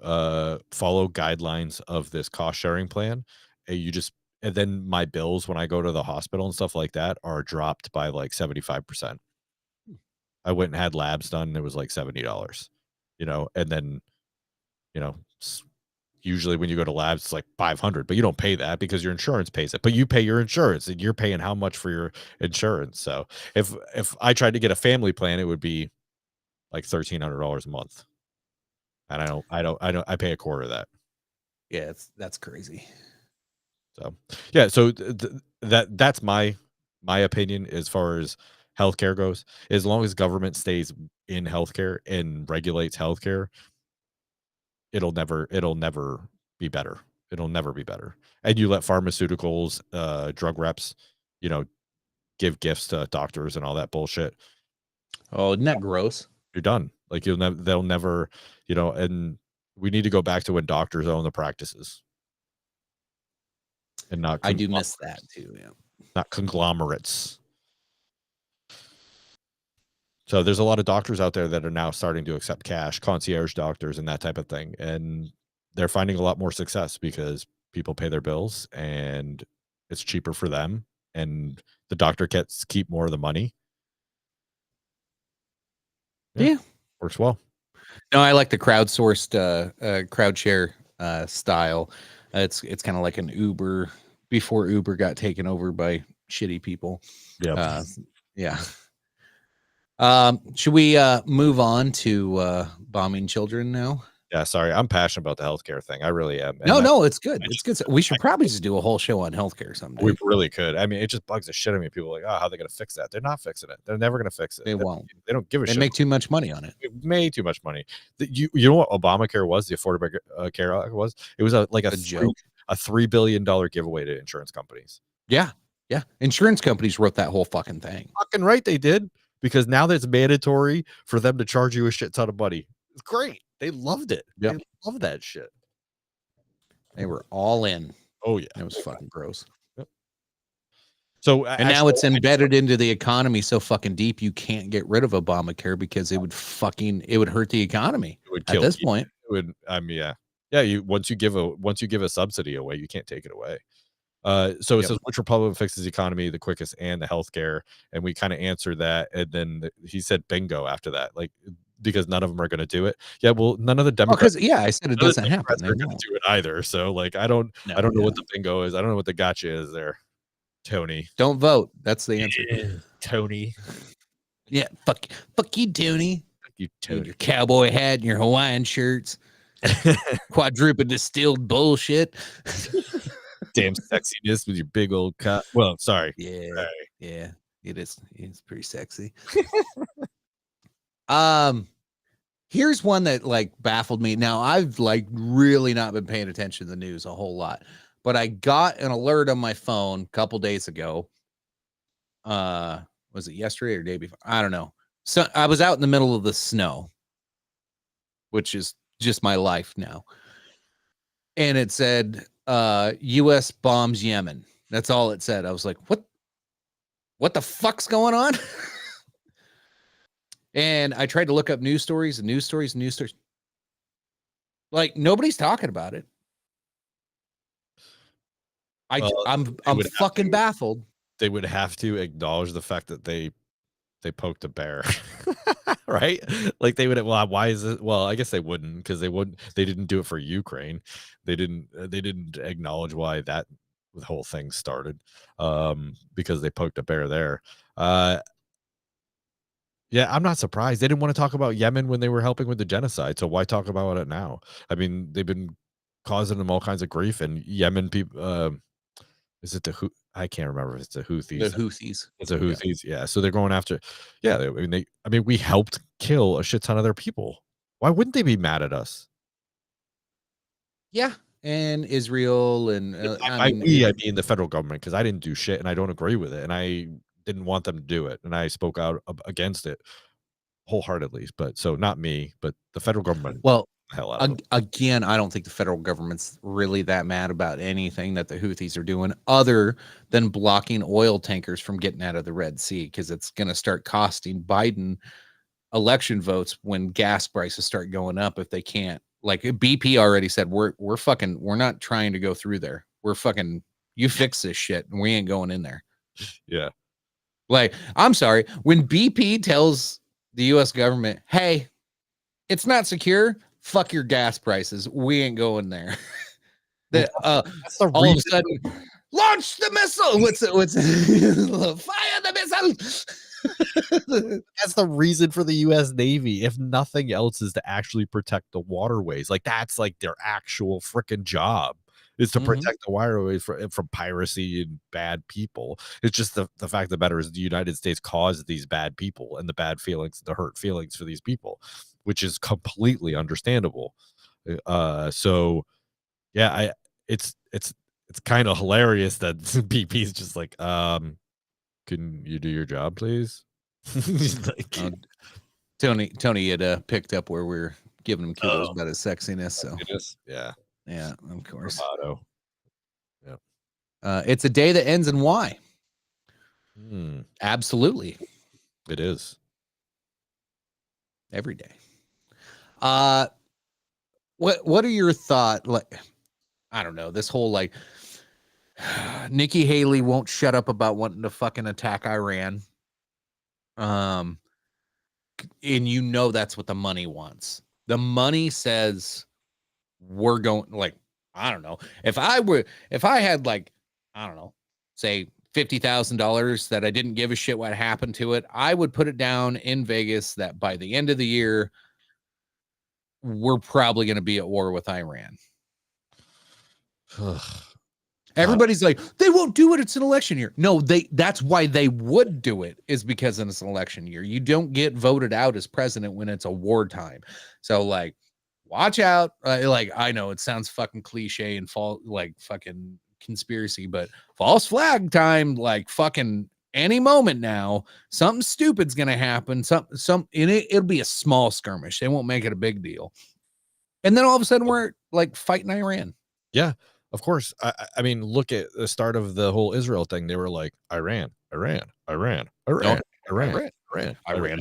follow guidelines of this cost sharing plan, and then my bills when I go to the hospital and stuff like that are dropped by like 75%. I went and had labs done, and it was like $70, and then, usually when you go to labs, it's like $500, but you don't pay that because your insurance pays it. But you pay your insurance, and you're paying how much for your insurance. So if I tried to get a family plan, it would be like $1,300 a month, and I pay a quarter of that. Yeah, that's crazy. So yeah, so that's my opinion as far as healthcare goes. As long as government stays in healthcare and regulates healthcare, it'll never be better. It'll never be better. And you let pharmaceuticals, drug reps, you know, give gifts to doctors and all that bullshit. Oh, isn't that gross? You're done. Like they'll never, and we need to go back to when doctors own the practices. And not I do miss that too, yeah. Not conglomerates. So there's a lot of doctors out there that are now starting to accept cash, concierge doctors and that type of thing. And they're finding a lot more success because people pay their bills and it's cheaper for them, and the doctor gets keep more of the money. Yeah. Works well. No, I like the crowdsourced crowd share style. It's kind of like an Uber before Uber got taken over by shitty people. Yeah. Yeah. Should we move on to bombing children now? Yeah, sorry. I'm passionate about the healthcare thing. I really am. No, it's good. It's good. We should probably just do a whole show on healthcare someday. We really could. I mean, it just bugs the shit out of me. People are like, oh, how are they going to fix that? They're not fixing it. They're never going to fix it. They won't. They don't give a shit. They make too much money on it. Way too much money. You know what Obamacare was? The Affordable Care Act was? It was a joke. A $3 billion giveaway to insurance companies. Yeah. Yeah. Insurance companies wrote that whole fucking thing. Fucking right they did. Because now that it's mandatory for them to charge you a shit ton of money. It's great. They loved it. Yep. They love that shit. They were all in. Oh yeah. It was fucking gross. Yep. So and now it's embedded into the economy so fucking deep you can't get rid of Obamacare because it would hurt the economy. It would kill at this point. It would, I mean, yeah. Yeah, once you give a subsidy away, you can't take it away. So it says which Republican fixes the economy the quickest and the healthcare, and we kind of answered that, and then he said bingo after that, like because none of them are going to do it. Yeah, well, none of the Democrats. I said it doesn't happen. They're going to do it either. So like, I don't know what the bingo is. I don't know what the gotcha is there, Tony. Don't vote. That's the answer, Tony. Yeah, fuck you, Tony. Fuck you, Tony. Your cowboy hat and your Hawaiian shirts, quadruple distilled bullshit. Damn sexiness with your big old cock. Well, sorry. Yeah. Sorry. Yeah. It is. It's pretty sexy. Here's one that like baffled me. Now I've like really not been paying attention to the news a whole lot, but I got an alert on my phone a couple days ago. Was it yesterday or day before? I don't know. So I was out in the middle of the snow, which is just my life now. And it said, U.S. bombs Yemen. That's all it said. I was like, what the fuck's going on? And I tried to look up news stories. Like nobody's talking about it. I'm fucking baffled. They would have to acknowledge the fact that they poked a bear. Right? Like they would, well, why is it? Well, I guess they wouldn't, because they didn't do it for Ukraine. They didn't acknowledge why the whole thing started, because they poked a bear there. Yeah, I'm not surprised. They didn't want to talk about Yemen when they were helping with the genocide, so why talk about it now? I mean, they've been causing them all kinds of grief, and Yemen people, is it I can't remember if it's the Houthis. The Houthis. It's a Houthis, yeah. So they're going after, yeah. I mean, we helped kill a shit ton of their people. Why wouldn't they be mad at us? Yeah, and Israel, and I mean the federal government, because I didn't do shit, and I don't agree with it, and I didn't want them to do it, and I spoke out against it wholeheartedly. But so not me, but the federal government. Well, hell out of again, I don't think the federal government's really that mad about anything that the Houthis are doing, other than blocking oil tankers from getting out of the Red Sea, because it's going to start costing Biden election votes when gas prices start going up. If they can't, like BP already said, we're not trying to go through there. You fix this shit, and we ain't going in there. Yeah. Like, I'm sorry, when BP tells the U.S. government, hey, it's not secure, fuck your gas prices. We ain't going there. That's the All of a reason. sudden, launch the missile. What's fire the missile? That's the reason for the U.S. Navy, if nothing else, is to actually protect the waterways. Like that's like their actual freaking job, is to protect the waterways from piracy and bad people. It's just the fact of the matter is the United States caused these bad people and the bad feelings, the hurt feelings for these people, which is completely understandable. So yeah, it's kind of hilarious that BP is just like, can you do your job, please? He's like, Tony had picked up where we're giving him kudos about his sexiness. So yeah, of course. bravado. It's a day that ends in Y. Absolutely, it is every day. What are your thoughts? Like, I don't know, this whole like Nikki Haley won't shut up about wanting to fucking attack Iran. And you know that's what the money wants. The money says we're going, like, I don't know. If I had like, I don't know, say $50,000 that I didn't give a shit what happened to it, I would put it down in Vegas that by the end of the year, we're probably going to be at war with Iran. Everybody's like, they won't do it. It's an election year. No, that's why they would do it, is because it's an election year. You don't get voted out as president when it's a wartime. So like, watch out. Like, I know it sounds fucking cliche and like fucking conspiracy, but false flag time, like fucking any moment now, something stupid's going to happen. It'll be a small skirmish. They won't make it a big deal. And then all of a sudden we're like fighting Iran. Yeah. Of course. I mean, look at the start of the whole Israel thing. They were like, Iran's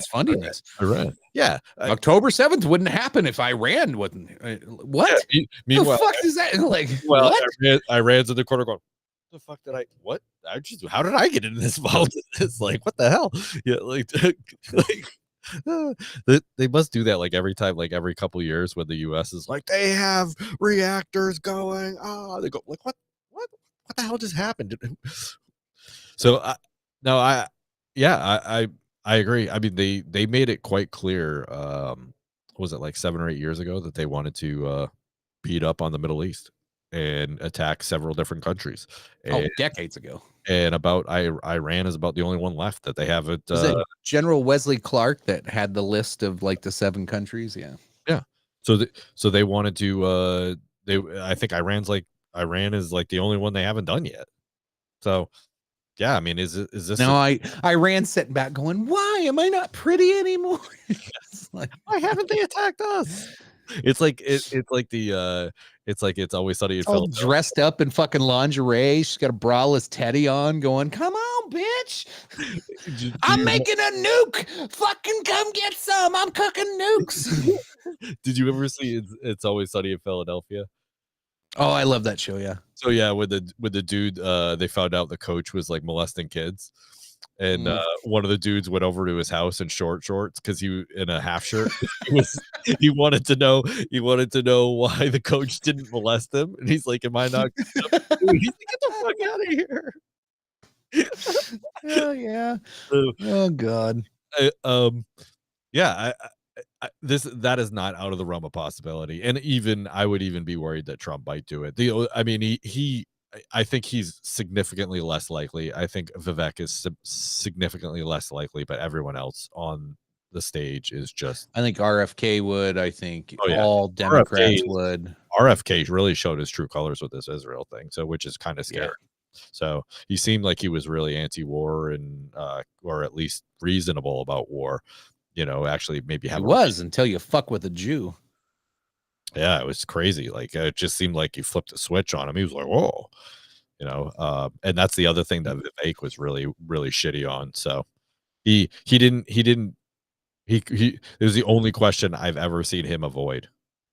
funding this. Iran. Yeah. October 7th wouldn't happen if Iran wasn't. What? Meanwhile, the fuck is that? Like, well, what? Iran's in the corner going, the fuck did how did I get in this involved? It's like, what the hell? Yeah. They must do that like every time, like every couple years when the US is like, they have reactors going. They go like, what the hell just happened? So I agree. I mean, they made it quite clear. Was it like 7 or 8 years ago that they wanted to beat up on the Middle East and attack several different countries? Decades ago. And about Iran is about the only one left that they haven't. Was it General Wesley Clark that had the list of like the 7 countries? Yeah. So they wanted to. I think Iran is like the only one they haven't done yet. So yeah, I mean, is this? No, Iran's sitting back going, why am I not pretty anymore? Like, why haven't they attacked us? It's like it's like It's Always Sunny in Philadelphia. Dressed up in fucking lingerie. She's got a braless teddy on, going, come on, bitch. I'm making a nuke. Fucking come get some. I'm cooking nukes. Did you ever see It's Always Sunny in Philadelphia? Oh, I love that show. Yeah. So yeah, with the dude, they found out the coach was like molesting kids. And one of the dudes went over to his house in shorts because he in a half shirt. he wanted to know why the coach didn't molest him, and he's like, "Am I not?" He's like, "Get the fuck out of here!" Oh yeah. Oh god. Yeah. That is not out of the realm of possibility, and even I would even be worried that Trump might do it. I mean, I think he's significantly less likely. I think Vivek is significantly less likely, but everyone else on the stage is just. I think RFK would. I think all Democrats would. RFK really showed his true colors with this Israel thing, which is kind of scary. Yeah. So he seemed like he was really anti-war and, or at least reasonable about war. Actually maybe have. He was until you fuck with a Jew. Yeah, it was crazy. Like it just seemed like you flipped a switch on him. He was like, "Whoa," and that's the other thing that Vivek was really, really shitty on. So he it was the only question I've ever seen him avoid,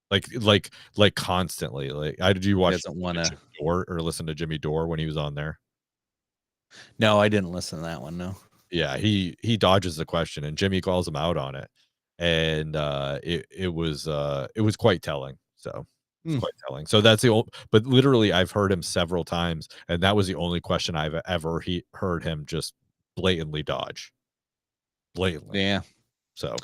like constantly. Like, did you watch Jimmy Dore or listen to Jimmy Dore when he was on there? No, I didn't listen to that one. No. Yeah, he dodges the question, and Jimmy calls him out on it. and it was quite telling. So it's Hmm. quite telling. So that's the old, but literally I've heard him several times, and that was the only question I've ever heard him just blatantly dodge. Blatantly. Yeah. So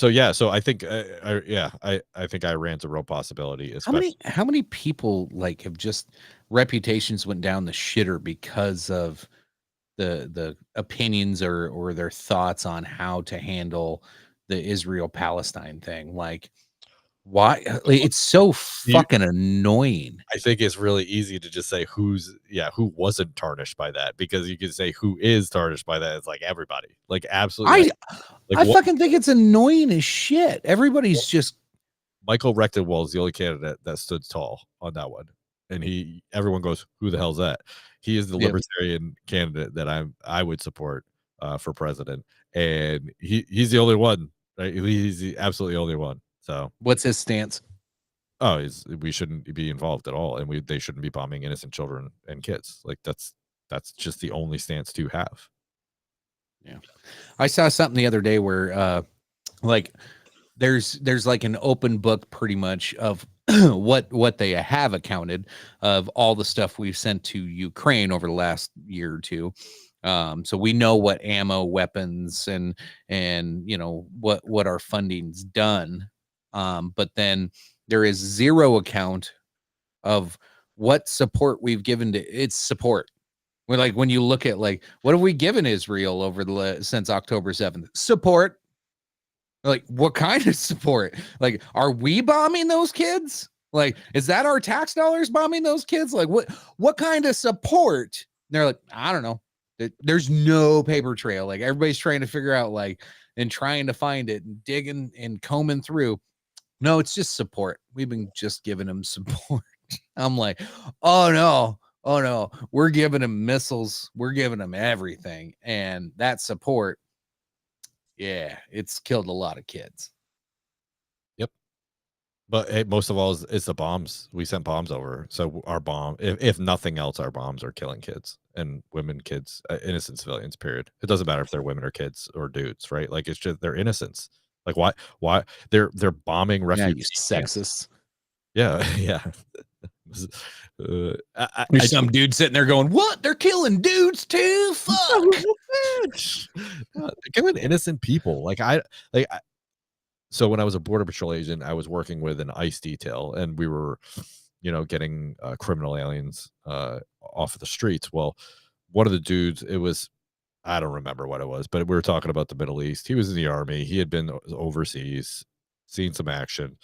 yeah, so I think I think Iran's a real possibility, especially. How many people like have just reputations went down the shitter because of the opinions or their thoughts on how to handle the Israel Palestine thing? Like, why? Like, it's so You fucking annoying. I think it's really easy to just say who wasn't tarnished by that, because you can say who is tarnished by that. It's like everybody, like absolutely, I like I what fucking think it's annoying as shit. Everybody's just Michael Rectenwald is the only candidate that stood tall on that one, and everyone goes, "Who the hell's that?" He is the yep. libertarian candidate that I would support for president, and he's the only one. Right? He's the absolutely only one. So, What's his stance? oh, we shouldn't be involved at all, and they shouldn't be bombing innocent children and kids. Like that's just the only stance to have. Yeah. I saw something the other day where like there's like an open book pretty much of what they have accounted of all the stuff we've sent to Ukraine over the last year or two. So we know what ammo, weapons, and you know what our funding's done. But then there is zero account of what support we've given to its support. We're like, when you look at like what have we given Israel over since October 7th? Support. Like, what kind of support? Like, are we bombing those kids? Like, is that our tax dollars bombing those kids? Like, what kind of support? And they're like, I don't know. There's no paper trail. Like, everybody's trying to figure out, like, and trying to find it and digging and combing through. No, it's just support. We've been just giving them support. I'm like, oh no, we're giving them missiles, we're giving them everything, and that support, yeah, it's killed a lot of kids. Yep. But hey, most of all, it's the bombs. We sent bombs over, so our bomb, if nothing else, our bombs are killing kids and women, kids, innocent civilians. Period. It doesn't matter if they're women or kids or dudes, right? Like it's just their innocence. Like why they're bombing Yeah, refugee you camps. sexist. Yeah, yeah. There's some dude sitting there going, "What? They're killing dudes too? Fuck!" They're killing innocent people. So when I was a border patrol agent, I was working with an ICE detail, and we were, getting criminal aliens off of the streets. Well, one of the dudes, I don't remember what it was, but we were talking about the Middle East. He was in the army. He had been overseas, seen some action.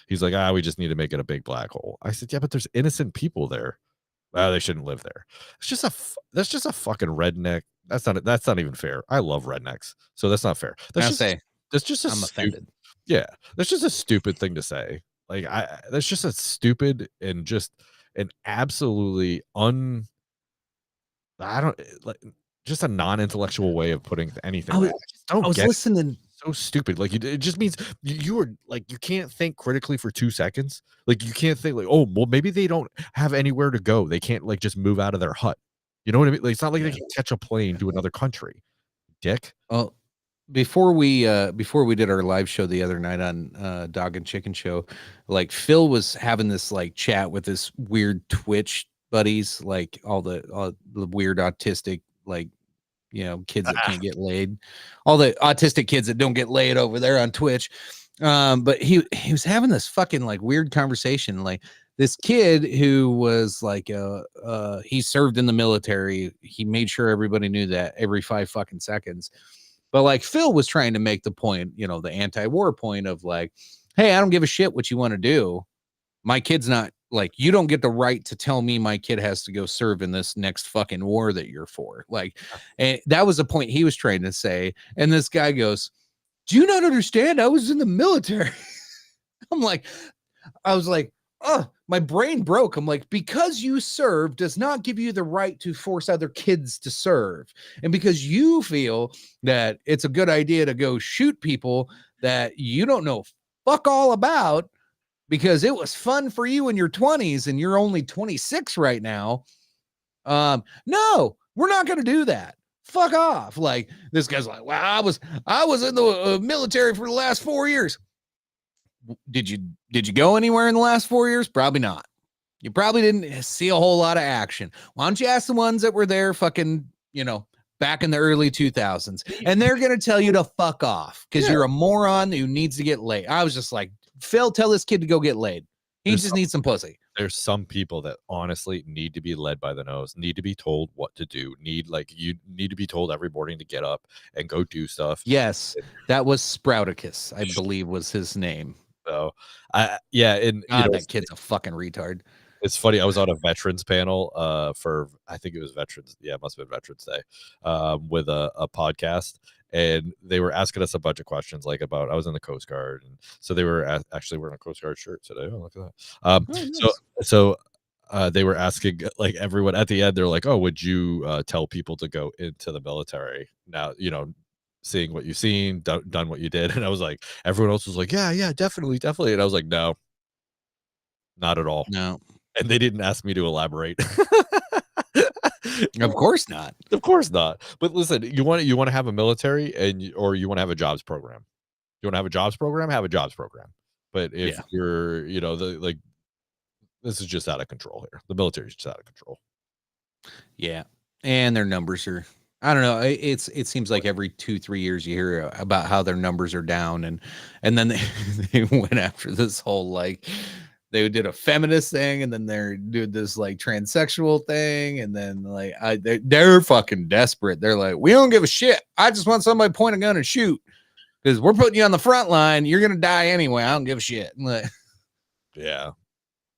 He's like, we just need to make it a big black hole. I said, yeah, but there's innocent people there. They shouldn't live there. That's just a fucking redneck. That's not even fair. I love rednecks, so that's not fair. That's just a I'm offended. Yeah, that's just a stupid thing to say. Like that's just a stupid and just an absolutely I don't like just a non-intellectual way of putting anything. I was, I just don't I was get it. listening. So stupid. Like it just means you are like you can't think critically for 2 seconds. Like you can't think like, oh, well, maybe they don't have anywhere to go. They can't like just move out of their hut. You know what I mean? Like it's not like they can catch a plane to another country. Dick. Well, before we did our live show the other night on Dog and Chicken Show, like Phil was having this like chat with this weird Twitch buddies, like all the weird autistic, like, kids that can't get laid, all the autistic kids that don't get laid over there on Twitch. But he was having this fucking like weird conversation, like this kid who was like he served in the military. He made sure everybody knew that every 5 fucking seconds. But like Phil was trying to make the point, the anti-war point of like, hey, I don't give a shit what you want to do. My kid's not like, you don't get the right to tell me my kid has to go serve in this next fucking war that you're for. Like, and that was the point he was trying to say. And this guy goes, do you not understand? I was in the military. I was like, oh, my brain broke. I'm like, because you serve does not give you the right to force other kids to serve. And because you feel that it's a good idea to go shoot people that you don't know fuck all about because it was fun for you in your 20s and you're only 26 right now. No, we're not going to do that. Fuck off. Like, this guy's like, well, I was in the military for the last 4 years. Did you go anywhere in the last 4 years? Probably not. You probably didn't see a whole lot of action. Why don't you ask the ones that were there fucking, back in the early 2000s? And they're going to tell you to fuck off because you're a moron who needs to get laid. I was just like, Phil, tell this kid to go get laid. He just needs some pussy. There's some people that honestly need to be led by the nose, need to be told what to do, you need to be told every morning to get up and go do stuff. Yes, that was Sprouticus, I believe was his name. So, that kid's a fucking retard. It's funny. I was on a veterans panel for, I think it was Veterans. Yeah, it must have been Veterans Day with a podcast. And they were asking us a bunch of questions like about, I was in the Coast Guard. And so they were actually wearing a Coast Guard shirt today. Oh, look at that. Nice. So they were asking like everyone at the end, they're like, oh, would you tell people to go into the military now, seeing what you've seen, done what you did? And I was like, everyone else was like, yeah, definitely. And I was like, no, not at all. No. And they didn't ask me to elaborate. Of course not. Of course not. But listen, you want to have a military or you want to have a jobs program. You want to have a jobs program, have a jobs program. But if you're, this is just out of control here. The military is just out of control. Yeah. And their numbers are, I don't know. It seems like every 2-3 years you hear about how their numbers are down. And then they went after this whole, like, they did a feminist thing, and then they're doing this like transsexual thing, and then like they're fucking desperate. They're like, we don't give a shit. I just want somebody to point a gun and shoot because we're putting you on the front line. You're gonna die anyway. I don't give a shit. Like, yeah,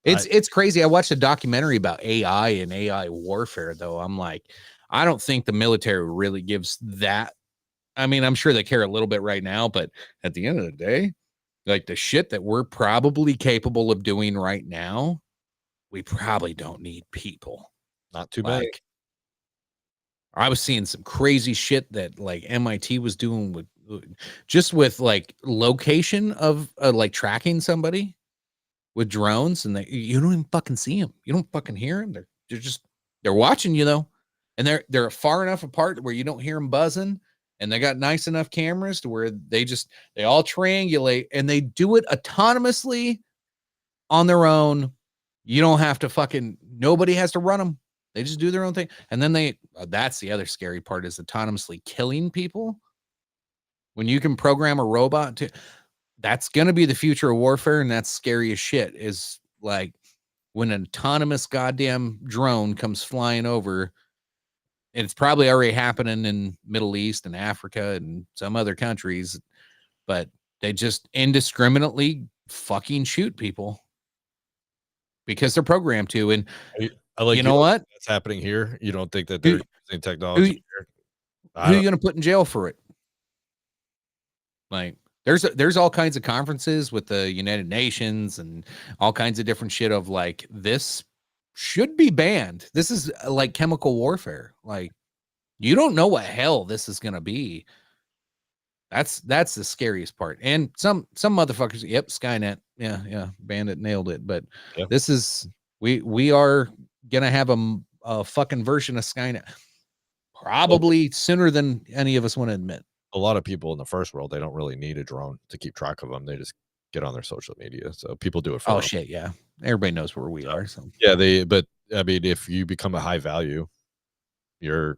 it's crazy. I watched a documentary about AI and AI warfare, though. I'm like, I don't think the military really gives that. I mean, I'm sure they care a little bit right now, but at the end of the day, like the shit that we're probably capable of doing right now, we probably don't need people. Not too bad. I was seeing some crazy shit that like MIT was doing with like location of like tracking somebody with drones, and you don't even fucking see them. You don't fucking hear them. They're watching you though, and they're far enough apart where you don't hear them buzzing. And they got nice enough cameras to where they all triangulate, and they do it autonomously on their own. You don't have to nobody has to run them. They just do their own thing. And then that's the other scary part, is autonomously killing people. When you can program a robot that's going to be the future of warfare. And that's scary as shit, is like when an autonomous goddamn drone comes flying over. It's probably already happening in Middle East and Africa and some other countries, but they just indiscriminately fucking shoot people because they're programmed to. And you know what? That's happening here. You don't think that they're using technology here? Who are you going to put in jail for it? Like, there's all kinds of conferences with the United Nations and all kinds of different shit of like, this should be banned. This is like chemical warfare. Like, you don't know what hell this is going to be. That's the scariest part. And some motherfuckers, yep, Skynet. Yeah. Bandit nailed it. But this is, we are going to have a fucking version of Skynet probably sooner than any of us want to admit. A lot of people in the first world, they don't really need a drone to keep track of them. They just get on their social media. So people do it for shit. Yeah. Everybody knows where we are. So but I mean, if you become a high value, you're,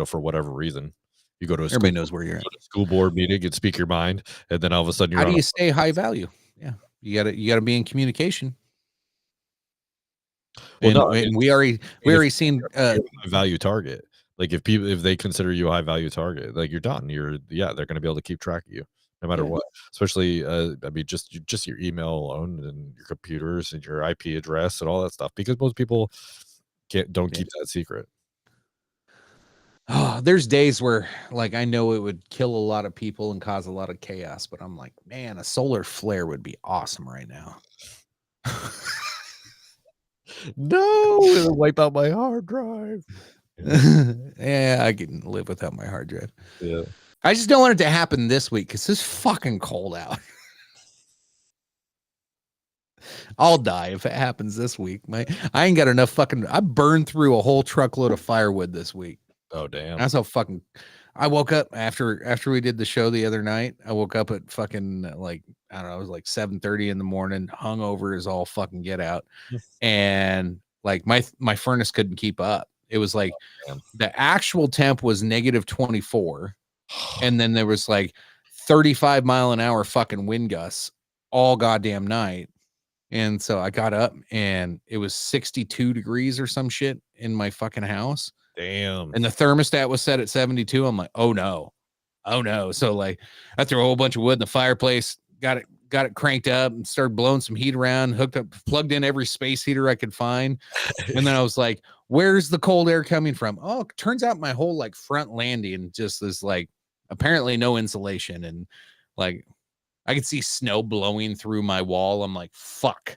for whatever reason, you go to everybody knows where you're at. School board meeting and speak your mind. And then all of a sudden how do you stay high value? Yeah. You gotta be in communication. Well, and we already seen a value target. Like if they consider you a high value target, like you're done. They're going to be able to keep track of you no matter what. Especially, I mean, just your email alone and your computers and your IP address and all that stuff, because most people don't keep that secret. Oh, there's days where like I know it would kill a lot of people and cause a lot of chaos, but I'm like, man, a solar flare would be awesome right now. No, it'll wipe out my hard drive. Yeah, I can live without my hard drive. Yeah. I just don't want it to happen this week because it's fucking cold out. I'll die if it happens this week. I ain't got enough I burned through a whole truckload of firewood this week. Oh damn. That's how fucking. I woke up after we did the show the other night. I woke up at fucking like, I don't know, it was like 7:30 in the morning, hungover as all fucking get out, and like my furnace couldn't keep up. It was like the actual temp was -24, and then there was like 35-mile-an-hour fucking wind gusts all goddamn night. And so I got up and it was 62 degrees or some shit in my fucking house. Damn. And the thermostat was set at 72. I'm like, oh no. So like I threw a whole bunch of wood in the fireplace, got it cranked up and started blowing some heat around, hooked up, plugged in every space heater I could find. And then I was like, where's the cold air coming from? Oh, it turns out my whole like front landing just is like apparently no insulation. And like I could see snow blowing through my wall. I'm like, fuck.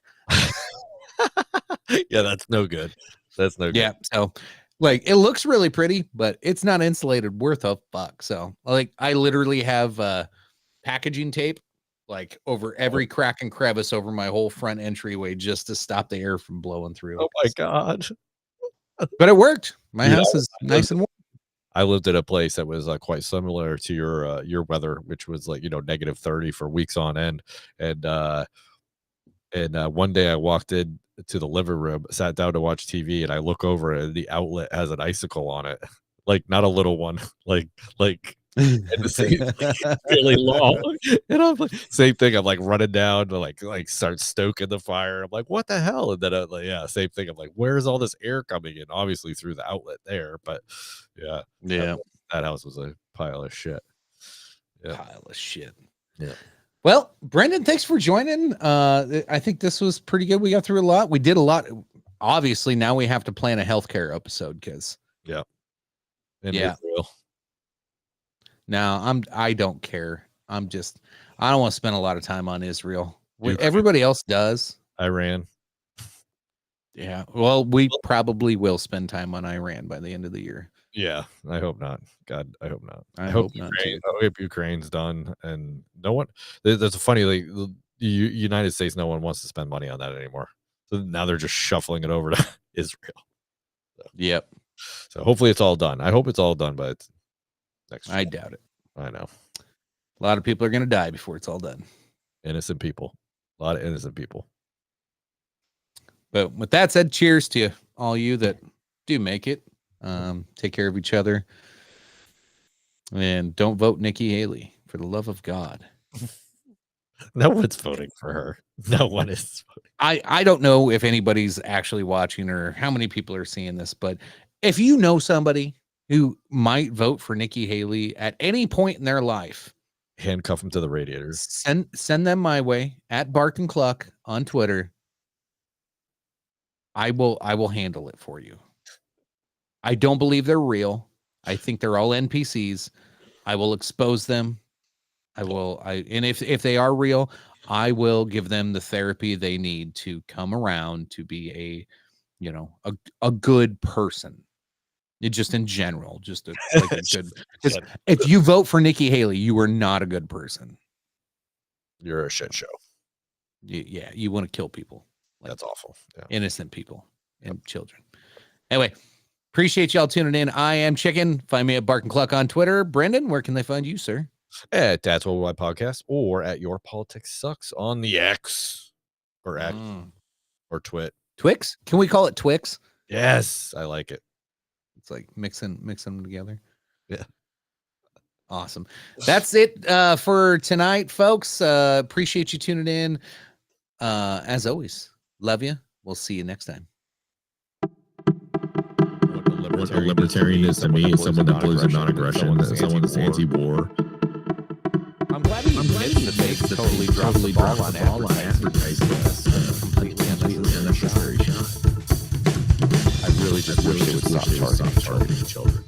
Yeah, that's no good. That's no good. Yeah. So like it looks really pretty, but it's not insulated worth a fuck. So like I literally have packaging tape like over every crack and crevice over my whole front entryway just to stop the air from blowing through. Oh my God. But it worked. My house is nice and warm. I lived at a place that was quite similar to your weather, which was like, -30 for weeks on end. And one day I walked in to the living room, sat down to watch TV, and I look over and the outlet has an icicle on it. Like not a little one, like and the same, like, really long. And I'm like, same thing. I'm like running down to like start stoking the fire. I'm like, what the hell? And then yeah, same thing. I'm like, where's all this air coming in? Obviously through the outlet there, but yeah. That house was a pile of shit. Yeah. Pile of shit. Yeah. Well, Brendan, thanks for joining. I think this was pretty good. We got through a lot. We did a lot. Obviously, now we have to plan a healthcare episode because Israel. Now I don't care. I don't want to spend a lot of time on Israel. Everybody else does. Iran. Yeah. Well, we probably will spend time on Iran by the end of the year. Yeah, I hope not. God, I hope not. I hope not. I hope Ukraine's done, and no one. There's a funny, like the United States. No one wants to spend money on that anymore. So now they're just shuffling it over to Israel. So, yep. So hopefully it's all done. I hope it's all done by next year. I doubt it. I know. A lot of people are going to die before it's all done. Innocent people. A lot of innocent people. But with that said, cheers to all you that do make it. Take care of each other. And don't vote Nikki Haley, for the love of God. No one's voting for her. No one is voting. I don't know if anybody's actually watching or how many people are seeing this, but if you know somebody who might vote for Nikki Haley at any point in their life, handcuff them to the radiator. Send them my way at Bark and Cluck on Twitter. I will handle it for you. I don't believe they're real. I think they're all NPCs. I will expose them. And if they are real, I will give them the therapy they need to come around to be a good person. Just in general, just a good. If you vote for Nikki Haley, you are not a good person. You're a shit show. You want to kill people. That's awful. Yeah. Innocent people and children. Anyway, appreciate y'all tuning in. I am Chicken. Find me at Bark and Cluck on Twitter. Brendan, where can they find you, sir? At That's What My Podcast or at Your Politics Sucks on the X or X or Twit. Twix? Can we call it Twix? Yes, I like it. It's like mixing them together. Yeah. Awesome. That's it for tonight, folks. Appreciate you tuning in. As always, love you. We'll see you next time. What a libertarian is to me is someone that believes in non-aggression, someone that's anti-war. I'm glad you admitted that they totally dropped the ball on advertising. Completely unnecessary shot. I really just wish they would stop targeting children.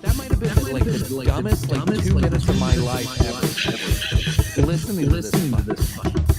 That might have been the dumbest 2 minutes of my life ever. Listening to this.